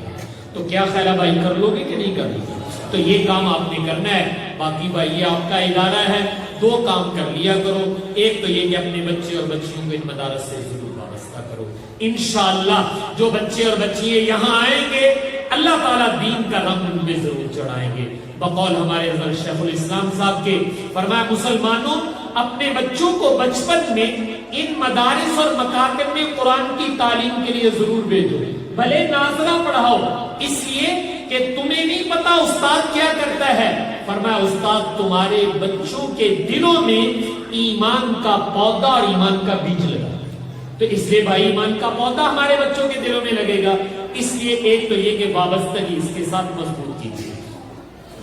تو کیا خیال ہے بھائی، کر لو گے کہ نہیں کر لو گے؟ تو یہ کام آپ نے کرنا ہے۔ باقی بھائی یہ آپ کا ادارہ ہے، دو کام کر لیا کرو۔ ایک تو یہ کہ اپنے بچے اور بچیوں کو ان مدارس سے ضرور وابستہ کرو۔ انشاءاللہ جو بچے اور بچیاں یہاں آئیں گے اللہ تعالیٰ دین کا رنگ ان میں ضرور چڑھائیں گے۔ بقول ہمارے حضرت شیخ الاسلام صاحب کے فرمایا مسلمانوں اپنے بچوں کو بچپن میں ان مدارس اور مکاتب میں قرآن کی تعلیم کے لیے ضرور بھیجو، بھلے ناظرہ پڑھاؤ، اس لیے کہ تمہیں نہیں پتا استاد کیا کرتا ہے۔ فرمایا استاد تمہارے بچوں کے دلوں میں ایمان کا پودا اور ایمان کا بیج لگا، تو اس لیے بھائی ایمان کا پودا ہمارے بچوں کے دلوں میں لگے گا۔ اس لیے ایک تو یہ کہ وابستگی اس کے ساتھ مضبوط کیجیے،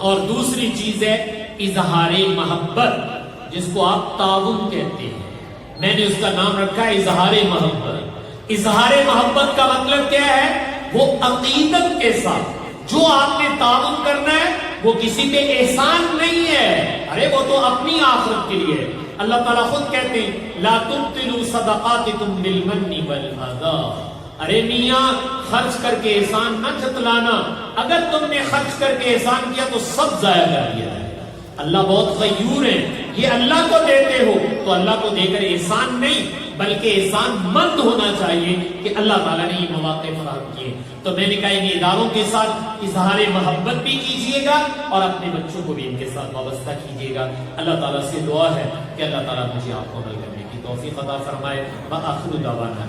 اور دوسری چیز ہے اظہار محبت، جس کو آپ تعاون کہتے ہیں۔ میں نے اس کا نام رکھا ہے اظہار محبت۔ اظہار محبت کا مطلب کیا ہے؟ وہ عقیدت کے ساتھ جو آپ نے تعاون کرنا ہے وہ کسی پہ احسان نہیں ہے، ارے وہ تو اپنی آخرت کے لیے ہے۔ اللہ تعالیٰ خود کہتے ہیں لا تبطلوا صدقاتکم بالمن والأذى، ارے میاں خرچ کر کے احسان نہ جتلانا، اگر تم نے خرچ کر کے احسان کیا تو سب ضائع کر دیا ہے۔ اللہ بہت غیور ہے، یہ اللہ کو دیتے ہو تو اللہ کو دے کر احسان نہیں بلکہ احسان مند ہونا چاہیے کہ اللہ تعالیٰ نے یہ مواقع فراہم کیے۔ تو میں نے کہا ان اداروں کے ساتھ اظہار محبت بھی کیجیے گا اور اپنے بچوں کو بھی ان کے ساتھ وابستہ کیجیے گا۔ اللہ تعالیٰ سے دعا ہے کہ اللہ تعالیٰ مجھے آپ کو عمل کرنے کی توفیق عطا فرمائے۔ وآخر دعوانا